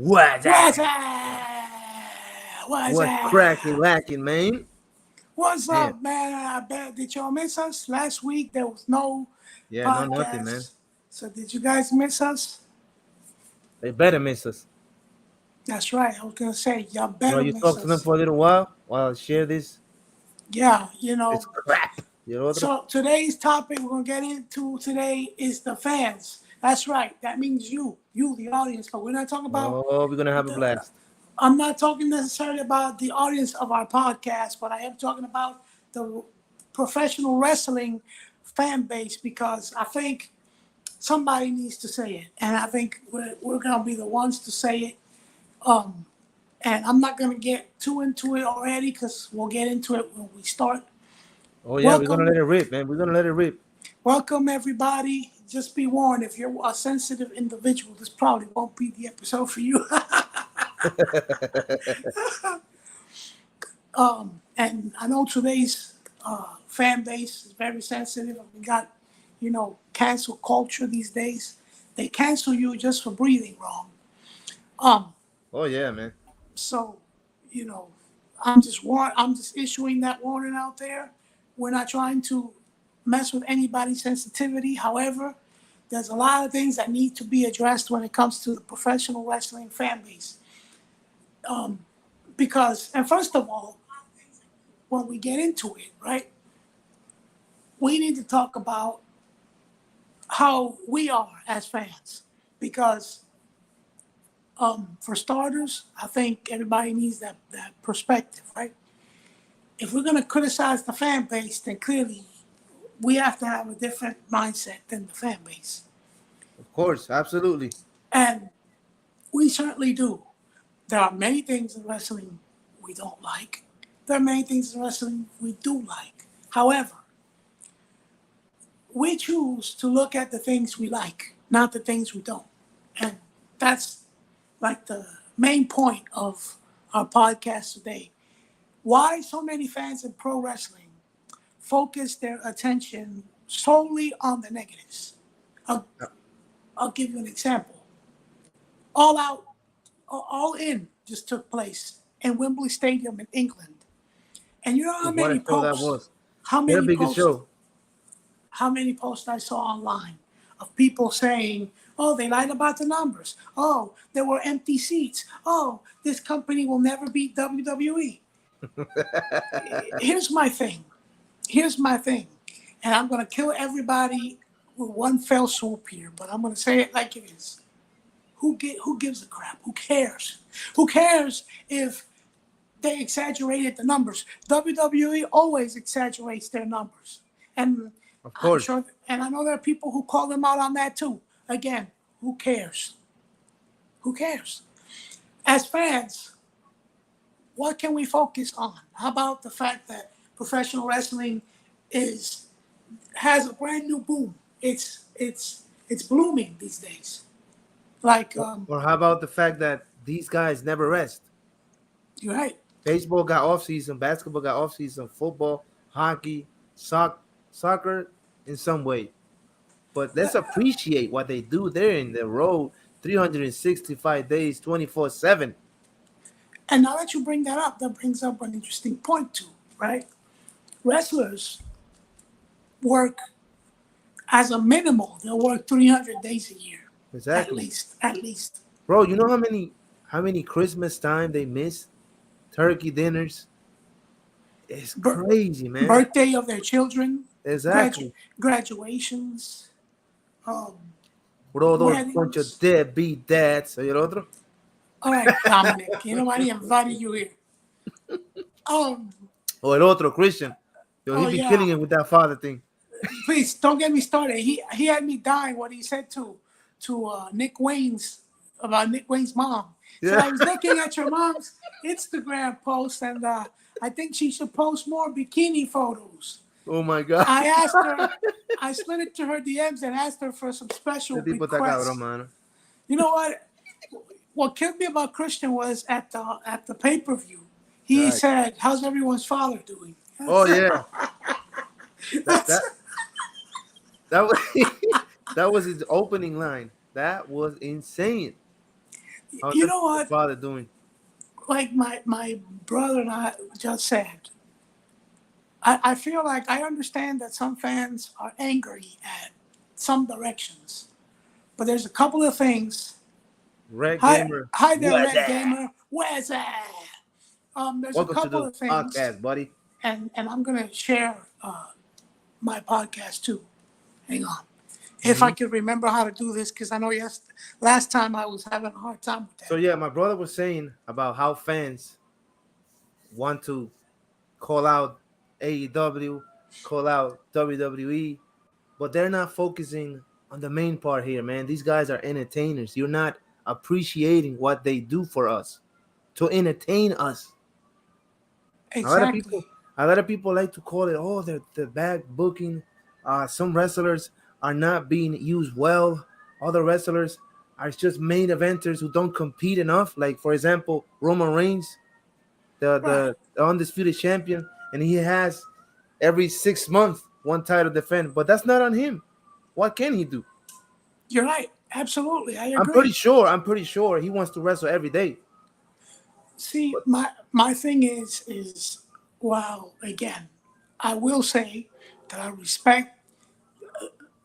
What's What's that? up? What's What's cracking, up? lacking, man? What's Man, up, man? I bet did y'all miss us last week? There was no yeah, no, nothing, man. podcast. So did you guys miss us? They better miss us. That's right. I was gonna say y'all You know, better you miss talk to them us. for a little while I share Yeah, this crap. You know what? So today's topic we're gonna get into today is the fans. That's right. That means you, the audience. But we're not talking about Oh, we're gonna have a the. blast. I'm not talking necessarily about the audience of our podcast, but I am talking about the professional wrestling fan base because I think somebody needs to say it, and I think we're gonna be the ones to say it. Um, and I'm not gonna get too into it already because we'll get into it when we start. Oh yeah, we're gonna Welcome, let it rip, man. We're gonna let it rip. welcome everybody. Just be warned, if you're a sensitive individual, this probably won't be the episode for you. And I know today's fan base is very sensitive. We got, cancel culture these days. They cancel you just for breathing wrong. Um, Oh yeah, man. so, you know, I'm just issuing that warning out there. We're not trying to mess with anybody's sensitivity. However, there's a lot of things that need to be addressed when it comes to the professional wrestling fan base. Because, and first of all, when we get into it, right, we need to talk about how we are as fans. Because, for starters, I think everybody needs that perspective, right? If we're going to criticize the fan base, then clearly we have to have a different mindset than the fan base. Of course, absolutely. And we certainly do. There are many things in wrestling we don't like. There are many things in wrestling we do like. However, we choose to look at the things we like, not the things we don't. And that's like the main point of our podcast today. Why so many fans in pro wrestling focus their attention solely on the negatives. I'll, I'll give you an example. All Out, All In just took place in Wembley Stadium in England. And you know What a show that was. how Their many biggest posts show. how many posts I saw online of people saying, oh, they lied about the numbers. Oh, there were empty seats. Oh, this company will never beat WWE. Here's my thing. Here's my thing. And I'm going to kill everybody with one fell swoop here, but I'm going to say it like it is. Who gives a crap? Who cares? Who cares if they exaggerated the numbers? WWE always exaggerates their numbers. And Of I'm course. sure, and I know there are people who call them out on that too. Again, who cares? Who cares? As fans, what can we focus on? How about the fact that professional wrestling is has a brand new boom? It's blooming these days. Like Or how about the fact that these guys never rest? you're right. Baseball got off season, basketball got off season, football, hockey, soccer in some way. But let's appreciate what they do there in the road 365 days, 24/7. And now that you bring that up, that brings up an interesting point too, right? Wrestlers work as a minimal. They'll work 300 days a year, at Exactly. least. At least. Bro, you know how many Christmas time they miss? Turkey dinners. It's Bir- crazy, man. Birthday of their children, Exactly. graduations, um, With all those bunch of weddings. deadbeat dads. ¿Oye el otro? All right, Dominic, you know I invited you here. Um, O el otro, Christian. Yo, he oh be yeah, killing it with that father thing. please don't get me started. He had me dying what he said to Nick Wayne's about Nick Wayne's mom. He said Yeah. I was looking at your mom's Instagram post and I think she should post more bikini photos. Oh my God. I asked her, I slid it to her DMs and asked her for some Este special tipo está cabrón, requests. mano. You know what? What killed me about Christian was at the pay per view. He Right. said, "How's everyone's father doing?" Oh yeah. That That's that that was that was his opening line. That was insane. How's You your know what? father doing? Like my brother and I just said, I feel like I understand that some fans are angry at some directions, but there's a couple of things. Red Hi, Gamer, hi there, what's Red that? Gamer. Where's that? There's a Welcome to couple the of things, podcast, buddy. and I'm gonna share my podcast too. Hang on, if I Mhm. could remember how to do this, because I know last time I was having a hard time with So that. yeah, my brother was saying about how fans want to call out AEW, call out WWE, but they're not focusing on the main part here, man. These guys are entertainers. You're not appreciating what they do for us to entertain us. A lot of Exactly. people, a lot of people like to call it, oh, the bad booking. Some wrestlers are not being used well. Other wrestlers are just main eventers who don't compete enough. Like for example, Roman Reigns, Right. the undisputed champion, and he has every 6 months one title defend. But that's not on him. What can he do? You're right. Absolutely, I I'm pretty agree. sure. I'm pretty sure he wants to wrestle every day. See, But my thing is well, again, I will say that I respect.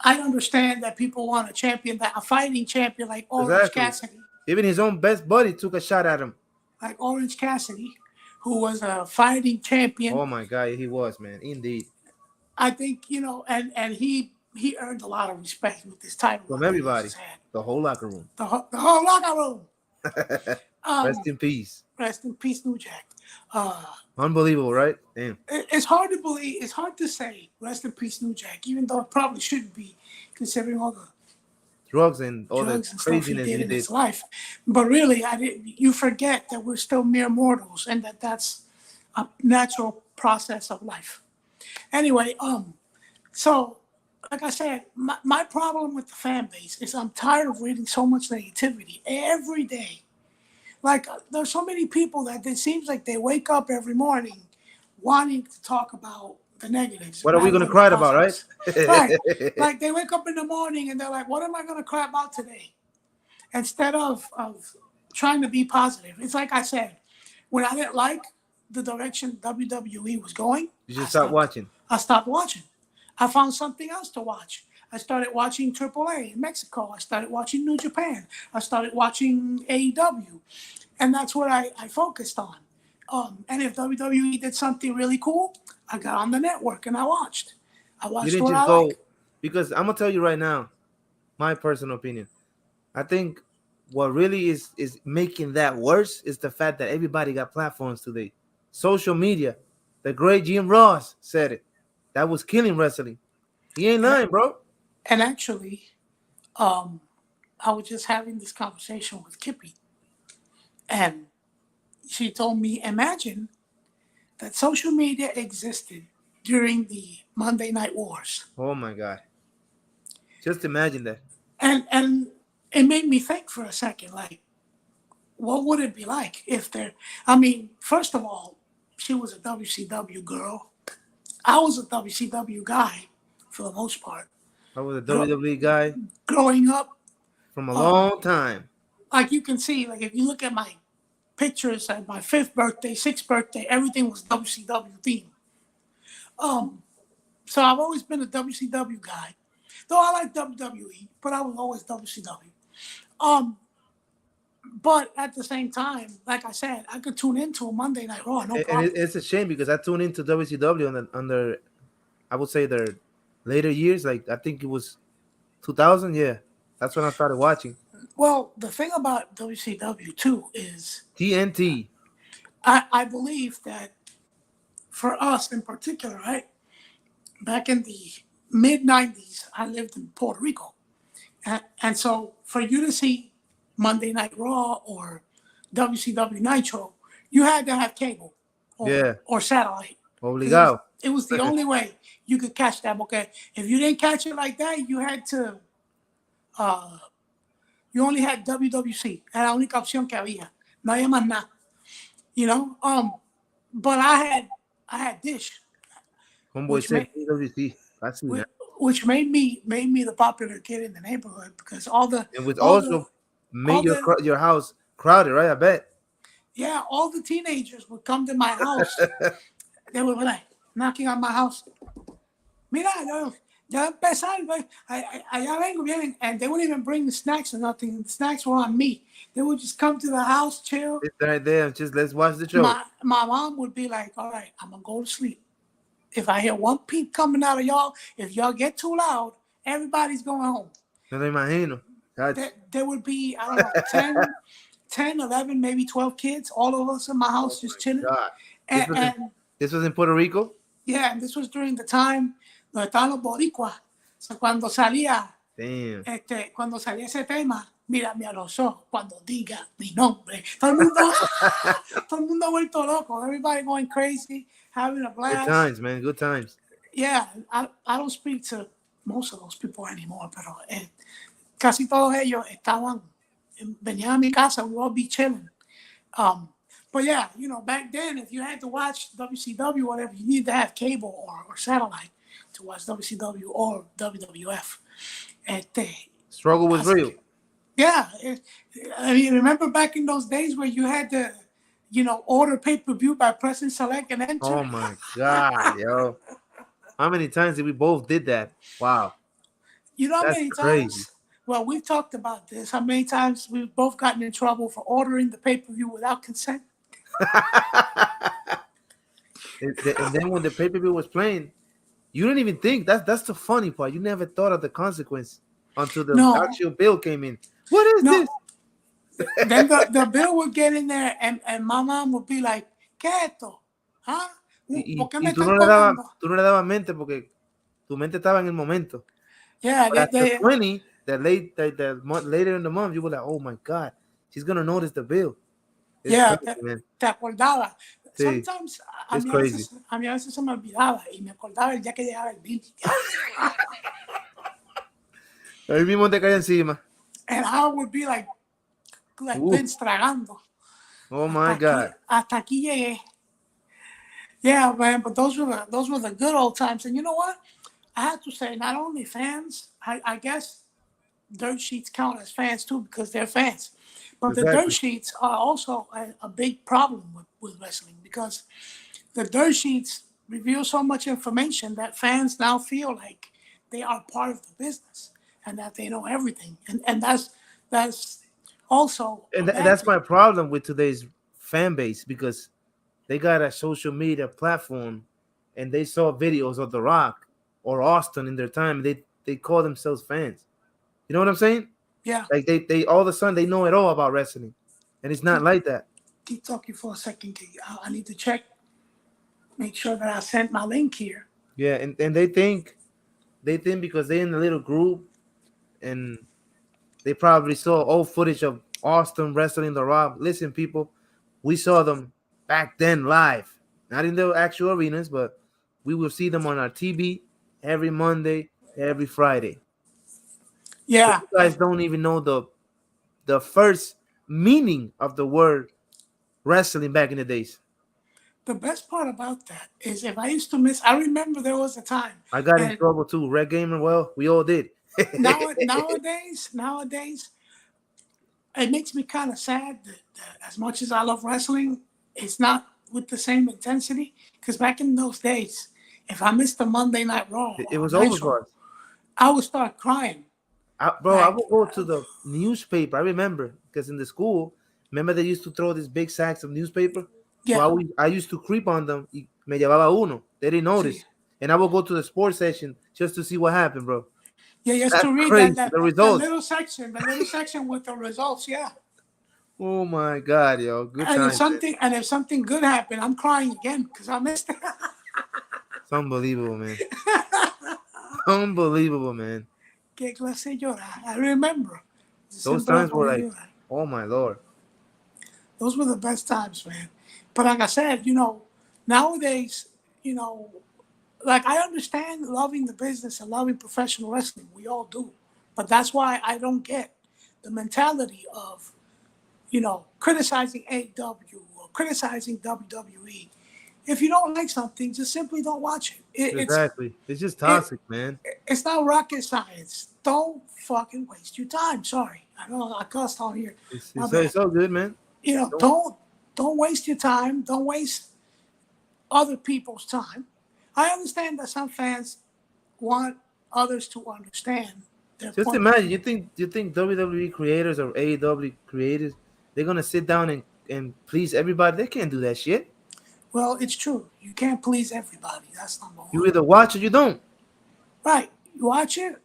I understand that people want a champion, that a fighting champion like Orange exactly, Cassidy, even his own best buddy took a shot at him. who was a fighting champion. Oh my God, he was, man. Indeed. I think and he earned a lot of respect with this title From run that he everybody, just had. the whole locker room. The whole locker room. Rest Um, in peace. Rest in peace, New Jack. Uh, Unbelievable, right? Damn. it's hard to believe. It's hard to say rest in peace, New Jack, even though it probably shouldn't be, considering all the Drugs and all the drugs and stuff he craziness did he in did. his life. But really, I didn't. You forget that we're still mere mortals, and that's a natural process of life. Anyway, so like I said, my problem with the fan base is I'm tired of reading so much negativity every day. Like there's so many people that it seems like they wake up every morning wanting to talk about the negatives What are we rather gonna than the cry about, right? positives. Right. Like they wake up in the morning and they're like, what am I gonna cry about today? Instead of trying to be positive. It's like I said, when I didn't like the direction WWE was going, You should stop watching. I stopped watching. I found something else to watch. I started watching AAA in Mexico. I started watching New Japan. I started watching AEW. And that's what I focused on. And if WWE did something really cool, I got on the network and I watched. I You watched didn't what just I go like. because I'm gonna tell you right now, my personal opinion. I think what really is making that worse is the fact that everybody got platforms today. Social media. The great Jim Ross said it. That was killing wrestling. He ain't And, lying, bro. and actually, um, I was just having this conversation with Kippy. And she told me, imagine that social media existed during the Monday Night Wars. Oh my God. Just imagine that. And it made me think for a second, like, what would it be like if there, I mean, first of all, she was a WCW girl. I was a WCW guy for the most part. I was a Gro- WWE guy Growing up, from a um, long time. like you can see, like if you look at my pictures at my fifth birthday, sixth birthday, everything was WCW themed. Um, so I've always been a WCW guy, though I like WWE, but I was always WCW. Um, but at the same time, like I said, I could tune into a Monday Night Raw, no And problem. it's a shame because I tuned into WCW on their, I would say their later years. Like I think it was 2000. Yeah, that's when I started watching Well, the thing about WCW too is TNT. I believe that for us in particular, right, back in the mid 90s, I lived in Puerto Rico. And so for you to see Monday Night Raw or WCW Nitro, you had to have cable Yeah, or satellite. Because obligado. it was the only way you could catch that. Okay. If you didn't catch it like that, you had to, you only had WWC. Era la única opción que había. No había más nada. You know? But I had Dish, Homeboy which said made PWC. I see that. which made me the popular kid in the neighborhood because And which all the also all made the your house crowded, right? I bet. Yeah, all the teenagers would come to my house. They would be like knocking on my house. Mira, ya empezar, güey. Allá vengo, vienen. And they wouldn't even bring the snacks or nothing. The snacks were on me. They would just come to the house, chill. It's right there. And just let's watch the show. My mom would be like, all right, I'm going to go to sleep. If I hear one peep coming out of y'all, if y'all get too loud, everybody's going home. No te imagino. There would be, I don't know, 10, 11, maybe 12 kids, all of us in my house just chilling. This was in Puerto Rico? Yeah, and this was during the time donde estaban los boricuas. So cuando salía, cuando salía ese tema, mírame a los ojos cuando diga mi nombre. Todo el mundo vuelto loco. Everybody going crazy, having a blast. Good times, man. Good times. Yeah, I don't speak to most of those people anymore, pero casi todos ellos venían a mi casa, we all be chilling. But yeah, you know, back then, if you had to watch WCW or whatever, you needed to have cable or satellite to watch WCW or WWF. Struggle was real. Yeah. I mean, remember back in those days where you had to, you know, order pay-per-view by pressing select and enter? Oh, my God, yo. How many times did we both did that? Wow. You know how many crazy. times? Well, we've talked about this. How many times we've both gotten in trouble for ordering the pay-per-view without consent? And then when the pay-per-view was playing, you didn't even think that's the funny part. You never thought of the consequence until the actual bill came in. What is this? Then the bill would get in there and my mom would be like, ¿qué es esto? ¿Ah? ¿Por qué me tú están no le dabas mente porque tu mente estaba en el momento. Yeah, later in the month, you were like, oh my God, she's gonna notice the bill. It's crazy, te acordaba. Sí, sometimes a mí a veces se me olvidaba y me acordaba el día que llegaba el bill. Ahí mismo te cae encima. And I would be like Vince tragando. Oh my God. Hasta aquí llegué. Yeah, man, but those were the good old times. And you know what? I have to say, not only fans, I guess dirt sheets count as fans too because they're fans. But the dirt sheets are also a big problem with wrestling because the dirt sheets reveal so much information that fans now feel like they are part of the business and that they know everything. And that's also... And that's my problem with today's fan base because they got a social media platform and they saw videos of The Rock or Austin in their time. They call themselves fans. You know what I'm saying? Yeah. Like they all of a sudden they know it all about wrestling. And it's not like that. Keep talking for a second. I need to check. Make sure that I sent my link here. Yeah, and they think because they're in a little group and they probably saw old footage of Austin wrestling The Rock. Listen, people, we saw them back then live. Not in the actual arenas, but we will see them on our TV every Monday, every Friday. Yeah. So you guys don't even know the first meaning of the word wrestling back in the days. The best part about that is if I used to miss, I remember there was a time. I got in trouble too. Red Gamer, well, we all did. Nowadays, it makes me kind of sad that as much as I love wrestling, it's not with the same intensity. Because back in those days, if I missed a Monday Night Raw, it was over for us. I would start crying. I would go to the newspaper. I remember because in the school, remember they used to throw these big sacks of newspaper? Yeah. So I used to creep on them. Me llevaba uno. They didn't notice. Sí. And I would go to the sports section just to see what happened, bro. Yeah, just That's to read the results. The little section with the results, yeah. Oh my God, yo. Good and time. If something good happened, I'm crying again because I missed it. It's unbelievable, man. Unbelievable, man. Que clase llora. I remember. Those times were like, oh my Lord. Those were the best times, man. But like I said, you know, nowadays, you know, like I understand loving the business and loving professional wrestling. We all do. But that's why I don't get the mentality of, you know, criticizing AEW or criticizing WWE. If you don't like something, just simply don't watch it. Exactly. It's just toxic, man. It's not rocket science. Don't fucking waste your time. Sorry. I know I cussed on here. My It's, bad. it's all good, man. You know, don't waste your time. Don't waste other people's time. I understand that some fans want others to understand their Just point. imagine, you think WWE creators or AEW creators, they're gonna sit down and please everybody? They can't do that shit. Well, it's true. You can't please everybody. That's number You one. either watch or you don't. Right. You watch it.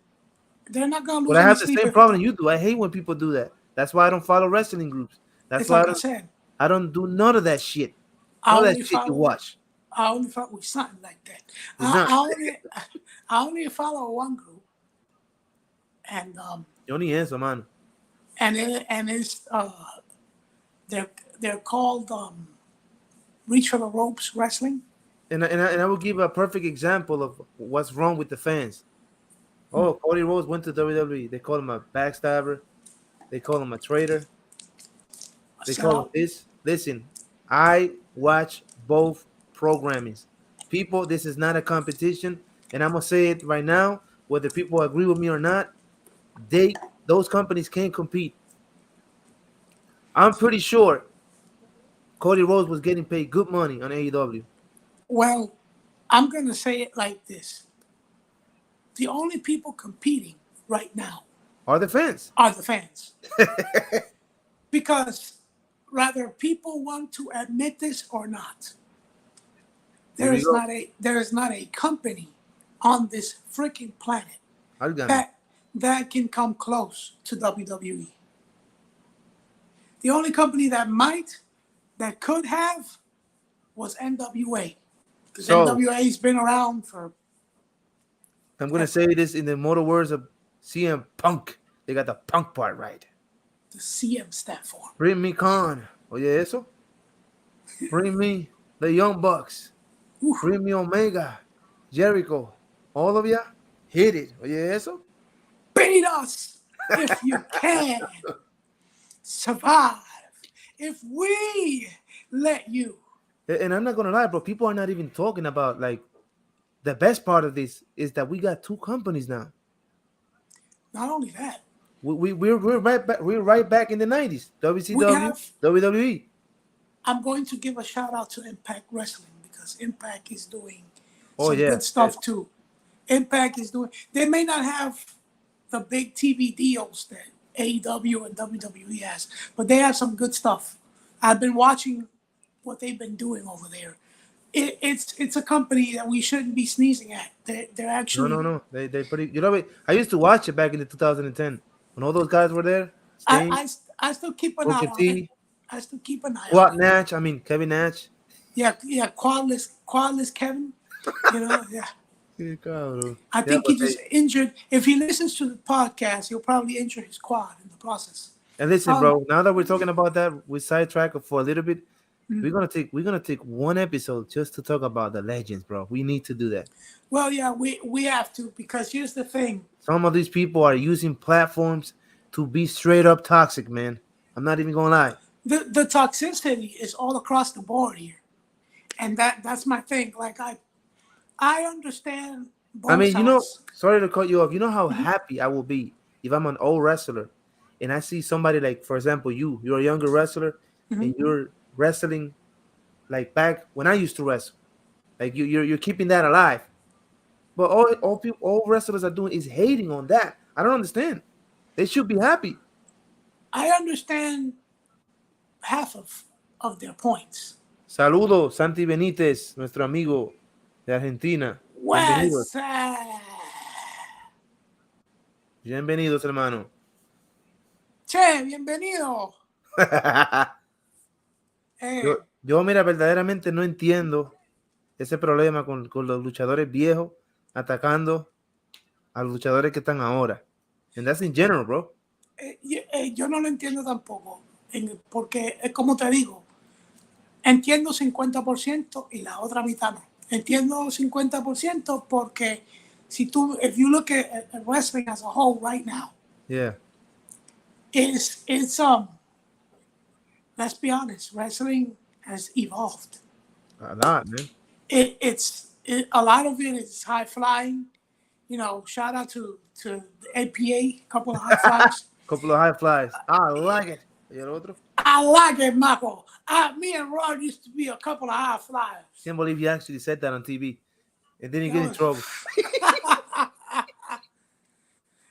They're not gonna But lose I any have the sleep same if you problem don't. you do. I hate when people do that. That's why I don't follow wrestling groups. That's It's why like I said. I don't do none of that shit. I None of only that shit you follow. watch. I only follow with something like that. It's not. I only follow one group, and You only answer, man. it's they're called Reach for the Ropes Wrestling. And I will give a perfect example of what's wrong with the fans. Oh, Cody Rhodes went to WWE. They call him a backstabber. They call him a traitor. They call him So this. Listen, I watch both programmings. People, this is not a competition, and I'm gonna say it right now. Whether people agree with me or not, those companies can't compete. I'm pretty sure Cody Rhodes was getting paid good money on AEW. well, I'm gonna say it like this: the only people competing right now Are the fans? are the fans, because whether people want to admit this or not, Here we go. there is not a company on this freaking planet Álgame. that can come close to WWE. The only company that could have, was NWA, because So NWA's been around for. I'm gonna say this in the mortal words of CM Punk. They got the punk part right. The CM stand for. Bring me Khan. Oye eso. Bring me the Young Bucks. Oof. Bring me Omega, Jericho. All of ya, hit it. Oye eso. Beat us if you can. Survive if we let you. And I'm not gonna lie, bro. People are not even talking about like the best part of this is that we got two companies now. Not only that, We're right back in the 90s. WCW, we have. WWE. I'm going to give a shout out to Impact Wrestling, because Impact is doing Oh, some yeah. good stuff too. Impact is doing. They may not have the big TV deals that AEW and WWE has, but they have some good stuff. I've been watching what they've been doing over there. It's a company that we shouldn't be sneezing at. They're actually. No. They pretty. You know what? I used to watch it back in the 2010 when all those guys were there. Sting, I still keep an Booker eye on T, it. I still keep an eye on Quad it. Nash. I mean Kevin Nash. Yeah, quadless Kevin. You know, yeah. Yeah, cabrón. I think he just injured. If he listens to the podcast, he'll probably injure his quad in the process. And listen, bro. Now that we're talking about that, we sidetrack for a little bit. Mm-hmm. We're gonna take one episode just to talk about the legends, bro. We need to do that. Well, yeah, we have to, because here's the thing. Some of these people are using platforms to be straight up toxic, man. I'm not even gonna lie. The toxicity is all across the board here, and that's my thing. Like I understand both I mean, sides. sorry to cut you off. You know how happy I will be if I'm an old wrestler and I see somebody like, for example, you're a younger wrestler and you're wrestling like back when I used to wrestle. Like you're keeping that alive. But all wrestlers are doing is hating on that. I don't understand. They should be happy. I understand half of their points. Saludos, Santi Benítez, nuestro amigo de Argentina. Bienvenidos. Bienvenidos, hermano. Che, bienvenido. Yo, mira, verdaderamente no entiendo ese problema con los luchadores viejos atacando a los luchadores que están ahora. And that's in general, bro. Yo no lo entiendo tampoco, porque es como te digo, entiendo 50% y la otra mitad no. Entiendo 50% porque if you look at wrestling as a whole right now, yeah, it's let's be honest, wrestling has evolved. a lot, man. A lot of it is high flying. You know, shout out to the APA, a couple of high flyers. Couple of high flies. I like it. Y el otro. I like it, Marco. Me and Rod used to be a couple of high flyers. Can't believe you actually said that on TV. And then you That get in was- trouble.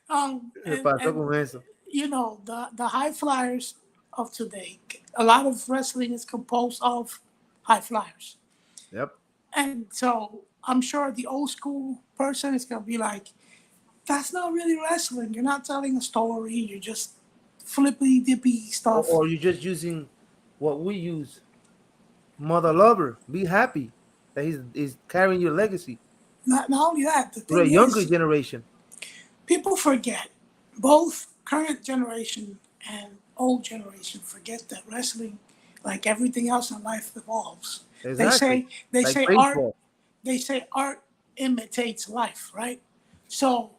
¿Qué and, pasó and con eso? you know, the high flyers of today, a lot of wrestling is composed of high flyers. Yep. And so I'm sure the old school person is going to be like, that's not really wrestling. You're not telling a story. You're just flippy dippy stuff. Or you're just using what we use. Mother lover. Be happy that he's carrying your legacy. Not only that, the To the thing younger is, generation. people forget, both current generation and old generation forget that wrestling, like everything else in life, evolves. Exactly. They Like say baseball. art imitates life, right? So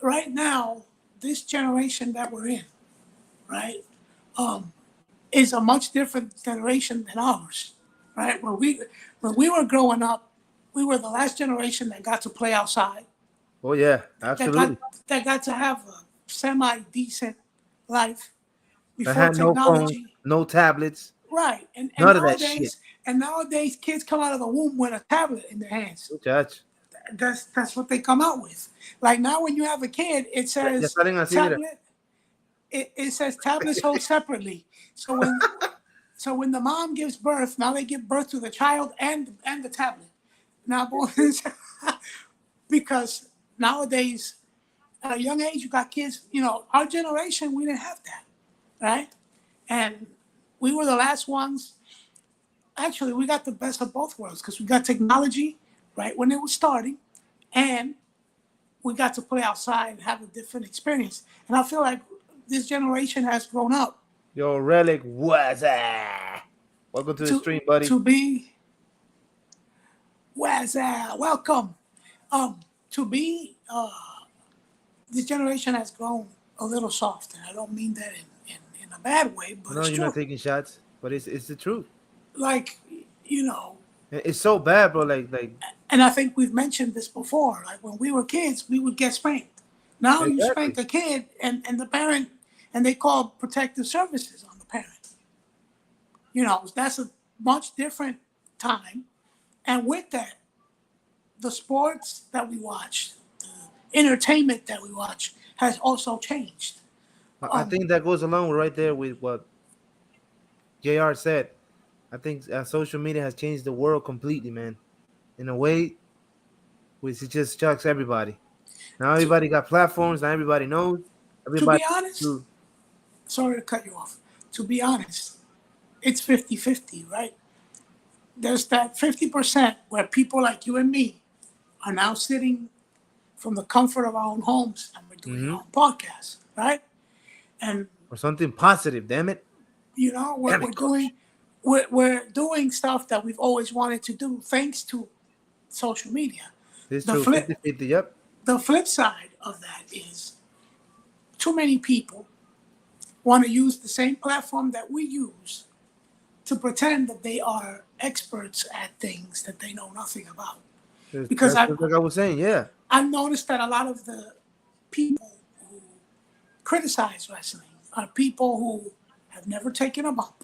right now, this generation that we're in, right, is a much different generation than ours, right? When we were growing up, we were the last generation that got to play outside, Oh yeah, that absolutely. got to have a semi decent life I before had no phones, technology. no tablets, Right. And none of that shit. nowadays kids come out of the womb with a tablet in their hands. Muchach. That's what they come out with. Like now when you have a kid, it Ya says salen así, mira. tablet. It says tablets sold separately. So when the mom gives birth, now they give birth to the child and the tablet. Now boys, because nowadays at a young age you got kids. You know, our generation we didn't have that, right? And we were the last ones. Actually, we got the best of both worlds because we got technology right when it was starting, and we got to play outside and have a different experience. And I feel like this generation has grown up Yo, Relic, what's that? Welcome to the stream, buddy. to be welcome. To be this generation has grown a little soft, and I don't mean that in a bad way, but No, it's you're true. not taking shots, but it's the truth. Like, you know, It's so bad, bro. Like and I think we've mentioned this before. Like when we were kids, we would get spanked. Now you Exactly. spank a kid, and the parent, and they call protective services on the parent. You know, that's a much different time. And with that, the sports that we watch, the entertainment that we watch, has also changed. I think that goes along right there with what Jr. said. I think social media has changed the world completely, man. In a way, which it just shocks everybody. Now everybody got platforms. Now everybody knows. To Everybody. be honest, sorry to cut you off. To be honest, it's 50-50, right? There's that 50% where people like you and me are now sitting from the comfort of our own homes and we're doing our own podcast, right? And Or something positive, damn it. you know, Damn it, we're doing stuff that we've always wanted to do thanks to social media. It's The true. flip- 50-50, yep. The flip side of that is too many people want to use the same platform that we use to pretend that they are experts at things that they know nothing about. Because That's like I was saying, yeah. I've noticed that a lot of the people who criticize wrestling are people who have never taken a bump,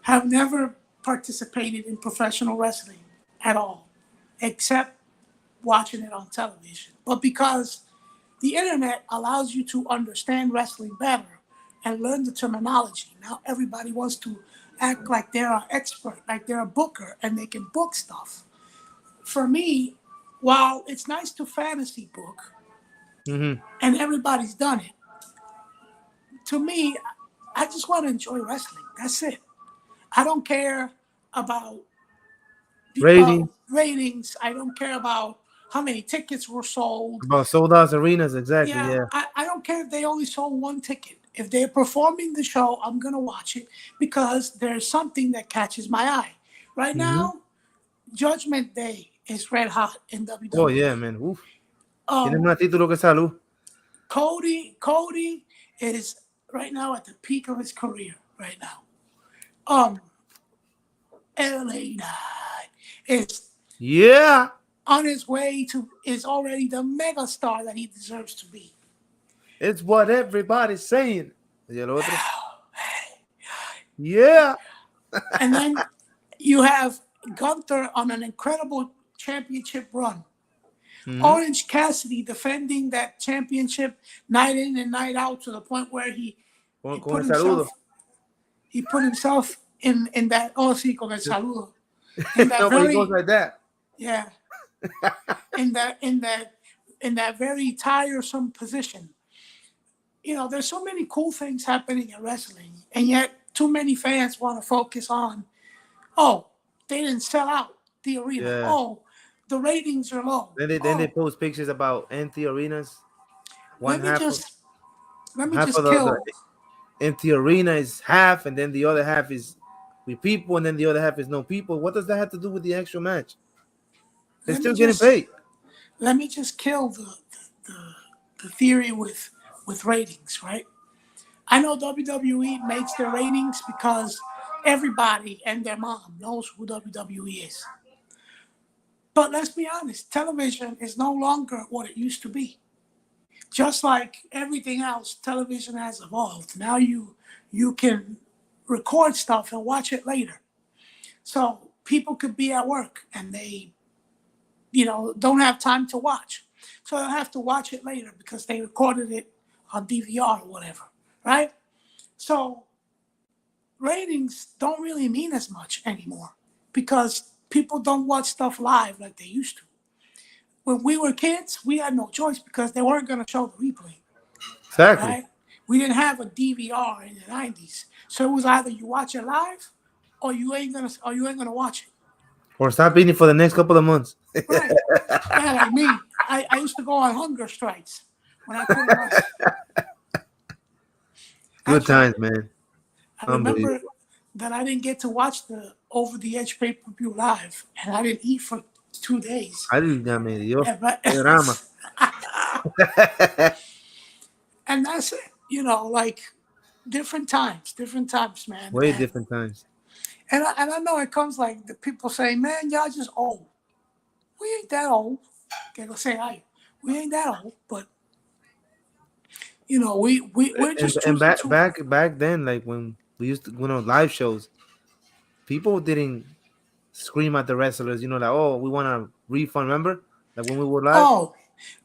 have never participated in professional wrestling at all, except watching it on television. But because the internet allows you to understand wrestling better and learn the terminology, now everybody wants to act like they're an expert, like they're a booker, and they can book stuff. For me, while it's nice to fantasy book, Mm-hmm. and everybody's done it, to me, I just want to enjoy wrestling. That's it. I don't care about ratings. I don't care about how many tickets were sold. About sold out arenas, exactly, yeah. I don't care if they only sold one ticket. If they're performing the show, I'm going to watch it because there's something that catches my eye. Right now, Judgment Day is red hot in WWE. Oh, yeah, man. Uf. Tiene Um, más título que salud. Cody is right now at the peak of his career right now. LA Knight is Yeah. on his way to, is already the mega star that he deserves to be. It's what everybody's saying. Y el otro, yeah. And then you have Gunther on an incredible championship run. Mhm. Orange Cassidy defending that championship night in and night out to the point where he Con put el saludo. himself in that con el saludo in that No, but he goes very like that. yeah in that very tiresome position. You know, there's so many cool things happening in wrestling, and yet too many fans want to focus on, oh, they didn't sell out the arena. Yeah. Oh, the ratings are low. Then they Oh, post pictures about empty arenas. One let me half of just let me half just of the kill empty arena is half, and then the other half is with people, and then the other half is no people. What does that have to do with the actual match? They're let me still getting just paid. let me just kill the, the theory with ratings, right? I know WWE makes their ratings because everybody and their mom knows who WWE is. But let's be honest, television is no longer what it used to be. Just like everything else, television has evolved. Now you can record stuff and watch it later. So people could be at work and they, don't have time to watch. So they'll have to watch it later because they recorded it on DVR or whatever, right? So ratings don't really mean as much anymore because people don't watch stuff live like they used to. When we were kids, we had no choice because they weren't going to show the replay, Exactly. right? We didn't have a DVR in the 90s. So it was either you watch it live or you ain't gonna watch it. Or stop eating for the next couple of months. Right. Yeah, like me. I used to go on hunger strikes when I couldn't watch. Good Actually, times, man. I remember Unbelievable. that I didn't get to watch the Over the Edge pay-per-view live, and I didn't eat for 2 days. Válgame Dios. And, but, Qué drama. and that's it. Like different times, man. Way different times. And I know it comes like the people saying, "Man, y'all just old." We ain't that old. Okay, let's say we ain't that old, but we're And just and too back too. back back then, like when we used to go on live shows, people didn't scream at the wrestlers, like, oh, we want a refund, remember? Like when we were live? Oh,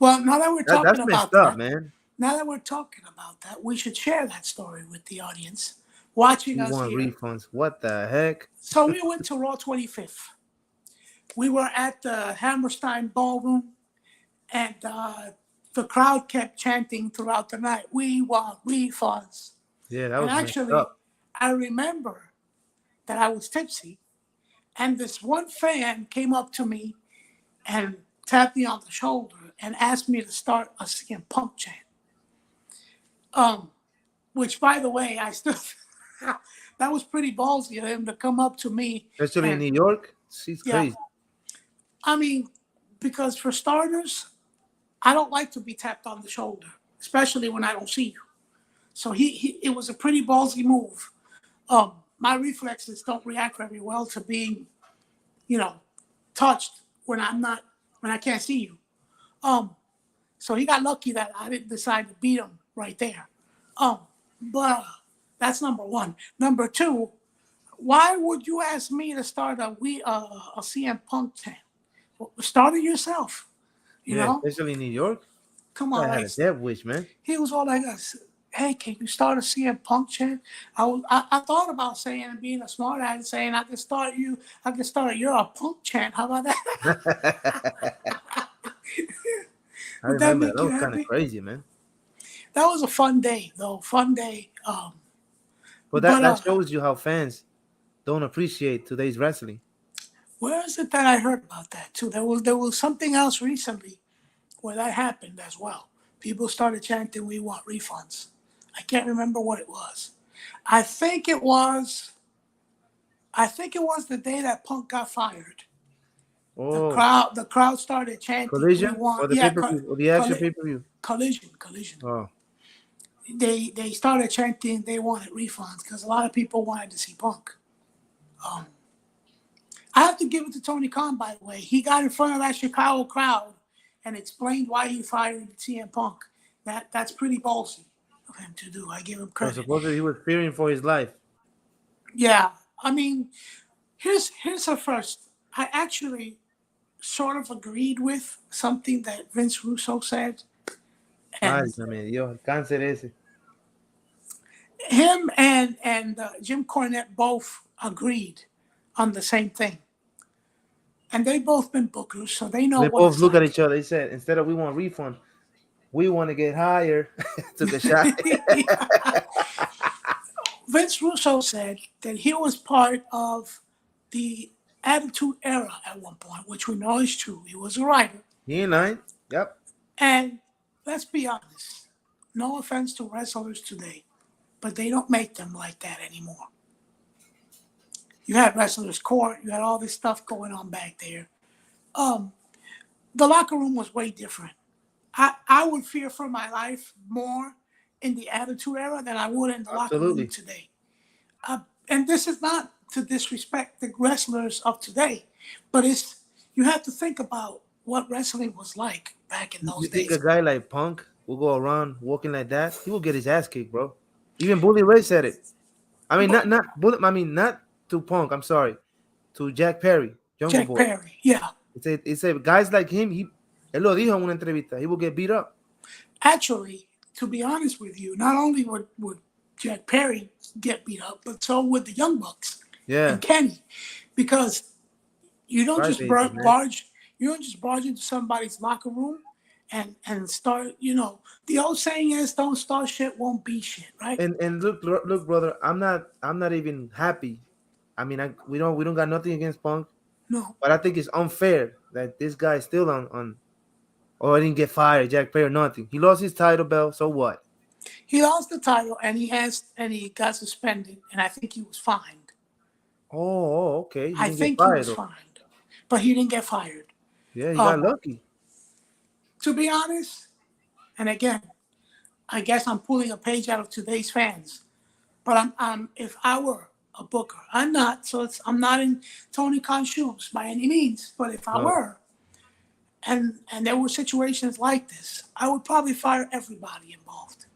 well, now that we're That's talking messed about up, that, man. we should share that story with the audience watching We us want here. refunds. What the heck? So we went to Raw 25th. We were at the Hammerstein Ballroom, and the crowd kept chanting throughout the night, "We want refunds." Yeah, that And was messed actually, up. I remember that I was tipsy, and this one fan came up to me and tapped me on the shoulder and asked me to start a CM Punk chant. Which, by the way, I still that was pretty ballsy of him to come up to me. Especially in And New York. She's yeah, crazy. I mean, because for starters, I don't like to be tapped on the shoulder, especially when I don't see you. So it was a pretty ballsy move. My reflexes don't react very well to being, you know, touched when I can't see you. So he got lucky that I didn't decide to beat him right there. But that's number one. Number two, why would you ask me to start a CM Punk chant? Start it yourself. You Yeah, know, especially in New York. come I on, had like a death wish, man. he was all like us. Hey, can you start a CM Punk chant? I thought about saying and being a smart ass and saying I can start you're a punk chant. How about that? I Would that remember that. make That you was kind of happy? crazy, man. That was a fun day though. Fun day. But that, But that shows you how fans don't appreciate today's wrestling. where is it that I heard about that too? There was something else recently where that happened as well. People started chanting, "We want refunds." I can't remember what it was. I think it was. I think it was the day that Punk got fired. The Oh, crowd, the crowd started chanting, "We collision or want." the Yeah, pay per view or the actual pay per view. collision. Oh, They started chanting they wanted refunds because a lot of people wanted to see Punk. Um, I have to give it to Tony Khan, by the way. He got in front of that Chicago crowd and explained why he fired CM Punk. That's pretty ballsy of him to do. I give him So credit. supposedly he was fearing for his life. Yeah, I mean, here's the first. I actually sort of agreed with something that Vince Russo said, and Válgame Dios, el cáncer ese. him and Jim Cornette both agreed on the same thing, and they both been bookers, so they know They what both it's look at like. each other. They said, instead of we want refund, we want to get higher. Took a shot. Vince Russo said that he was part of the Attitude Era at one point, which we know is true. He was a writer. He ain't lying. Yep. And let's be honest, no offense to wrestlers today, but they don't make them like that anymore. You had Wrestlers Court, you had all this stuff going on back there. The locker room was way different. I would fear for my life more in the Attitude Era than I would in the locker room Absolutely. today. And this is not to disrespect the wrestlers of today, but you have to think about what wrestling was like back in those You think days. a guy like Punk will go around walking like that? He will get his ass kicked, bro. Even Bully Ray said it. I mean, not Bully. I mean, not to Punk. I'm sorry, to Jack Perry, Jungle Jack Boy. Perry, yeah. It said guys like him. Él lo dijo en una entrevista. He will get beat up. Actually, to be honest with you, not only would Jack Perry get beat up, but so would the Young Bucks Yeah. and Kenny, because you don't just Crybabies, man. barge into somebody's locker room and start. The old saying is, "Don't start shit, won't be shit," right? And look, brother. I'm not even happy. I mean, we don't got nothing against Punk, No, but I think it's unfair that this guy is still on. Oh, he didn't get fired, Jack Perry, or nothing. He lost his title belt. So what? he lost the title and he got suspended, and I think he was fined. Okay. He I didn't get think he fired was though. fined, but he didn't get fired. Yeah, he got Um, lucky. To be honest, and again, I guess I'm pulling a page out of today's fans. But I'm if I were a booker, I'm not. So I'm not in Tony Khan's shoes by any means. But if I No. were, and there were situations like this, I would probably fire everybody involved.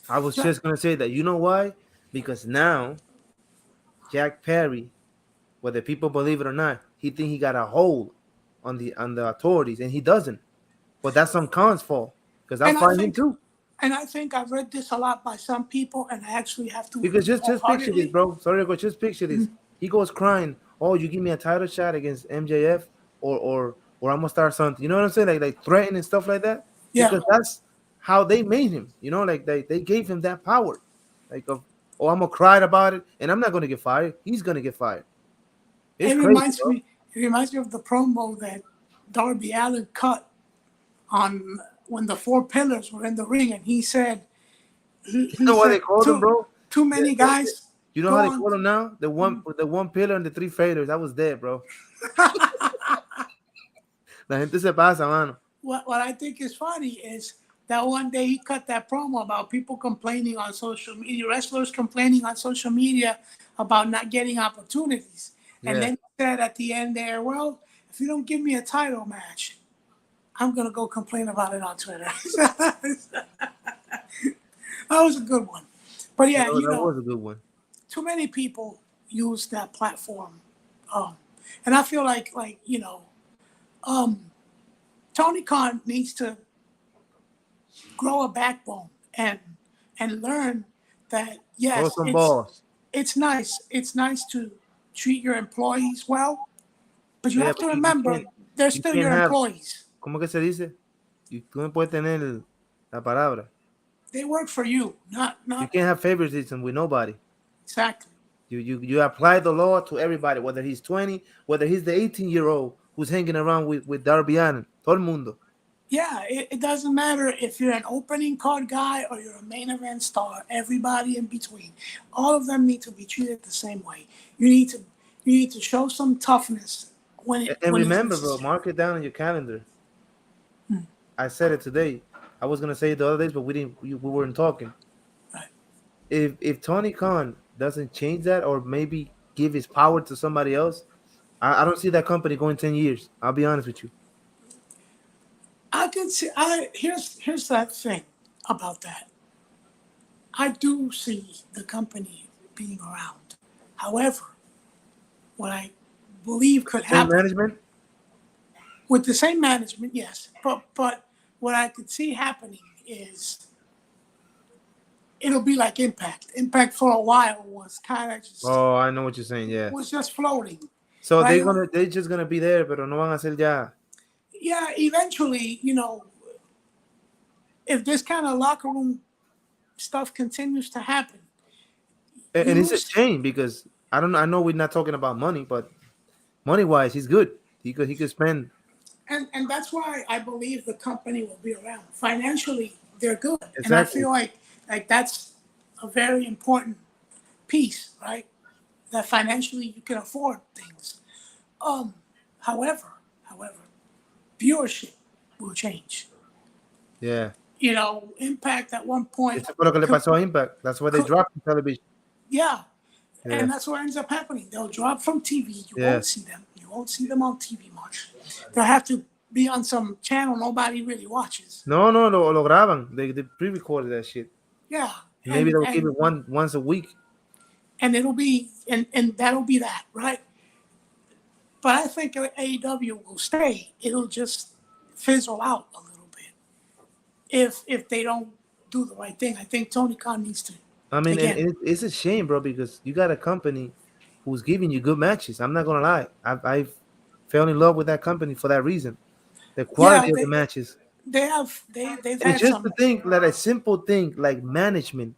I was just gonna say that. You know why? Because now Jack Perry, whether people believe it or not, he think he got a hold on the authorities, and he doesn't. But that's some Khan's fault because I And I find him think too. and I think I've read this a lot by some people, and I actually have to Because agree just picture this, wholeheartedly. bro. Sorry, but just picture this. He goes crying. Oh, you give me a title shot against MJF, or I'm gonna start something. You know what I'm saying? Like threatening and stuff like that. Yeah. Because that's how they made him. Like they gave him that power. Like oh, I'm gonna cry about it, and I'm not gonna get fired. He's gonna get fired. It's It crazy, reminds bro. me. It reminds me of the promo that Darby Allin cut on when the Four Pillars were in the ring, and he said, he You know what they said called him, bro? too many guys You know go how they on. call him now? The one pillar and the three faders. That was dead, bro. La gente se pasa, mano. What I think is funny is that one day he cut that promo about people complaining on social media, wrestlers complaining on social media about not getting opportunities. And Yeah. then he said at the end there, well, if you don't give me a title match, I'm going to go complain about it on Twitter. That was a good one. But yeah, That was a good one. too many people use that platform. And I feel like Tony Khan needs to grow a backbone and learn that Throw yes, some balls. it's nice. It's nice to treat your employees well, but you Yeah, have to but remember they're you still can't your have. employees. ¿Cómo que se dice? Tú no puedes tener la palabra. They work for you, You not can't have favoritism with nobody. exactly. You apply the law to everybody, whether he's 20, whether he's the 18-year-old who's hanging around with Darby Allin. Todo el mundo. Yeah, it doesn't matter if you're an opening card guy or you're a main event star. Everybody in between, all of them need to be treated the same way. You need to show some toughness when And when it's remember, bro, necessary. mark it down on your calendar. I said it today. I was gonna say it the other days, but we weren't talking. Right. If Tony Khan doesn't change that, or maybe give his power to somebody else, I don't see that company going 10 years. I'll be honest with you. I could see. Here's that thing. about that. I do see the company being around. However, what I believe could Same happen management. with the same management, yes. But what I could see happening is it'll be like Impact. Impact for a while was kind of just Oh, I know what you're saying. Yeah. was just floating. So Right. they're just gonna be there, pero no van a ser ya. Yeah, eventually, if this kind of locker room stuff continues to happen, And it's a lose- shame because I don't know. I know we're not talking about money, but money wise, he's good. He could spend. and that's why I believe the company will be around. Financially, they're good, and I Exactly. feel like that's a very important piece, right? That financially you can afford things. However, viewership will change. Yeah. Impact at one point, Eso fue lo que le pasó a Impact. That's why they could- dropped the television. yeah, Yeah. and that's what ends up happening. They'll drop from TV. You Yeah. won't see them. You won't see them on TV much. They'll have to be on some channel nobody really watches. No, lo graban. They pre-recorded that shit. Yeah, Maybe they'll and, keep it once a week. and it'll be and that'll be that, right? But I think AEW will stay. It'll just fizzle out a little bit if they don't do the right thing. I think Tony Khan needs to. I mean, Again. and it's a shame, bro, because you got a company who's giving you good matches. I'm not gonna lie. I've fell in love with that company for that reason. The quality of the matches. They've And had just some. to think that a simple thing like management,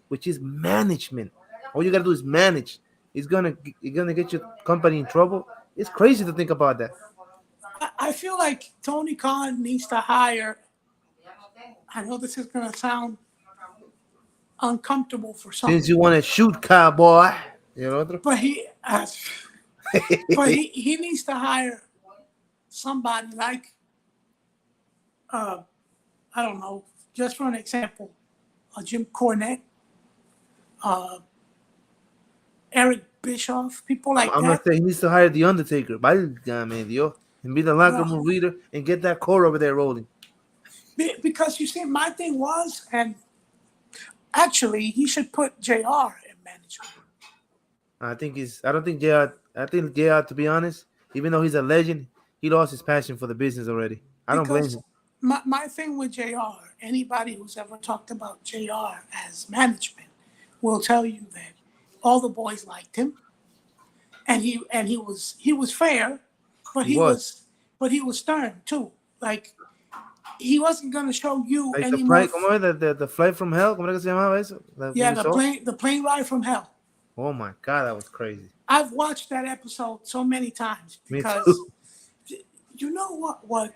which is management, all you gotta do is manage. It's gonna get your company in trouble. It's crazy to think about that. I feel like Tony Khan needs to hire. I know this is gonna sound uncomfortable for some, Since you want to shoot cowboy, you know. but he needs to hire somebody like I don't know, just for an example, Jim Cornette, Eric Bischoff, people like I'm gonna that. say he needs to hire the Undertaker. Válgame Dios. And be the locker room leader and get that core over there rolling. Because you see, my thing was, and actually, he should put JR in management. I don't think JR, to be honest, even though he's a legend, he lost his passion for the business already. I don't blame him. My thing with JR, anybody who's ever talked about JR as management will tell you that all the boys liked him, and he was fair, but he was stern too. Like he wasn't gonna show you Like any the flight from hell. ¿Cómo era que se llamaba eso? the plane ride from hell. Oh my God, that was crazy. I've watched that episode so many times Me because too. you know what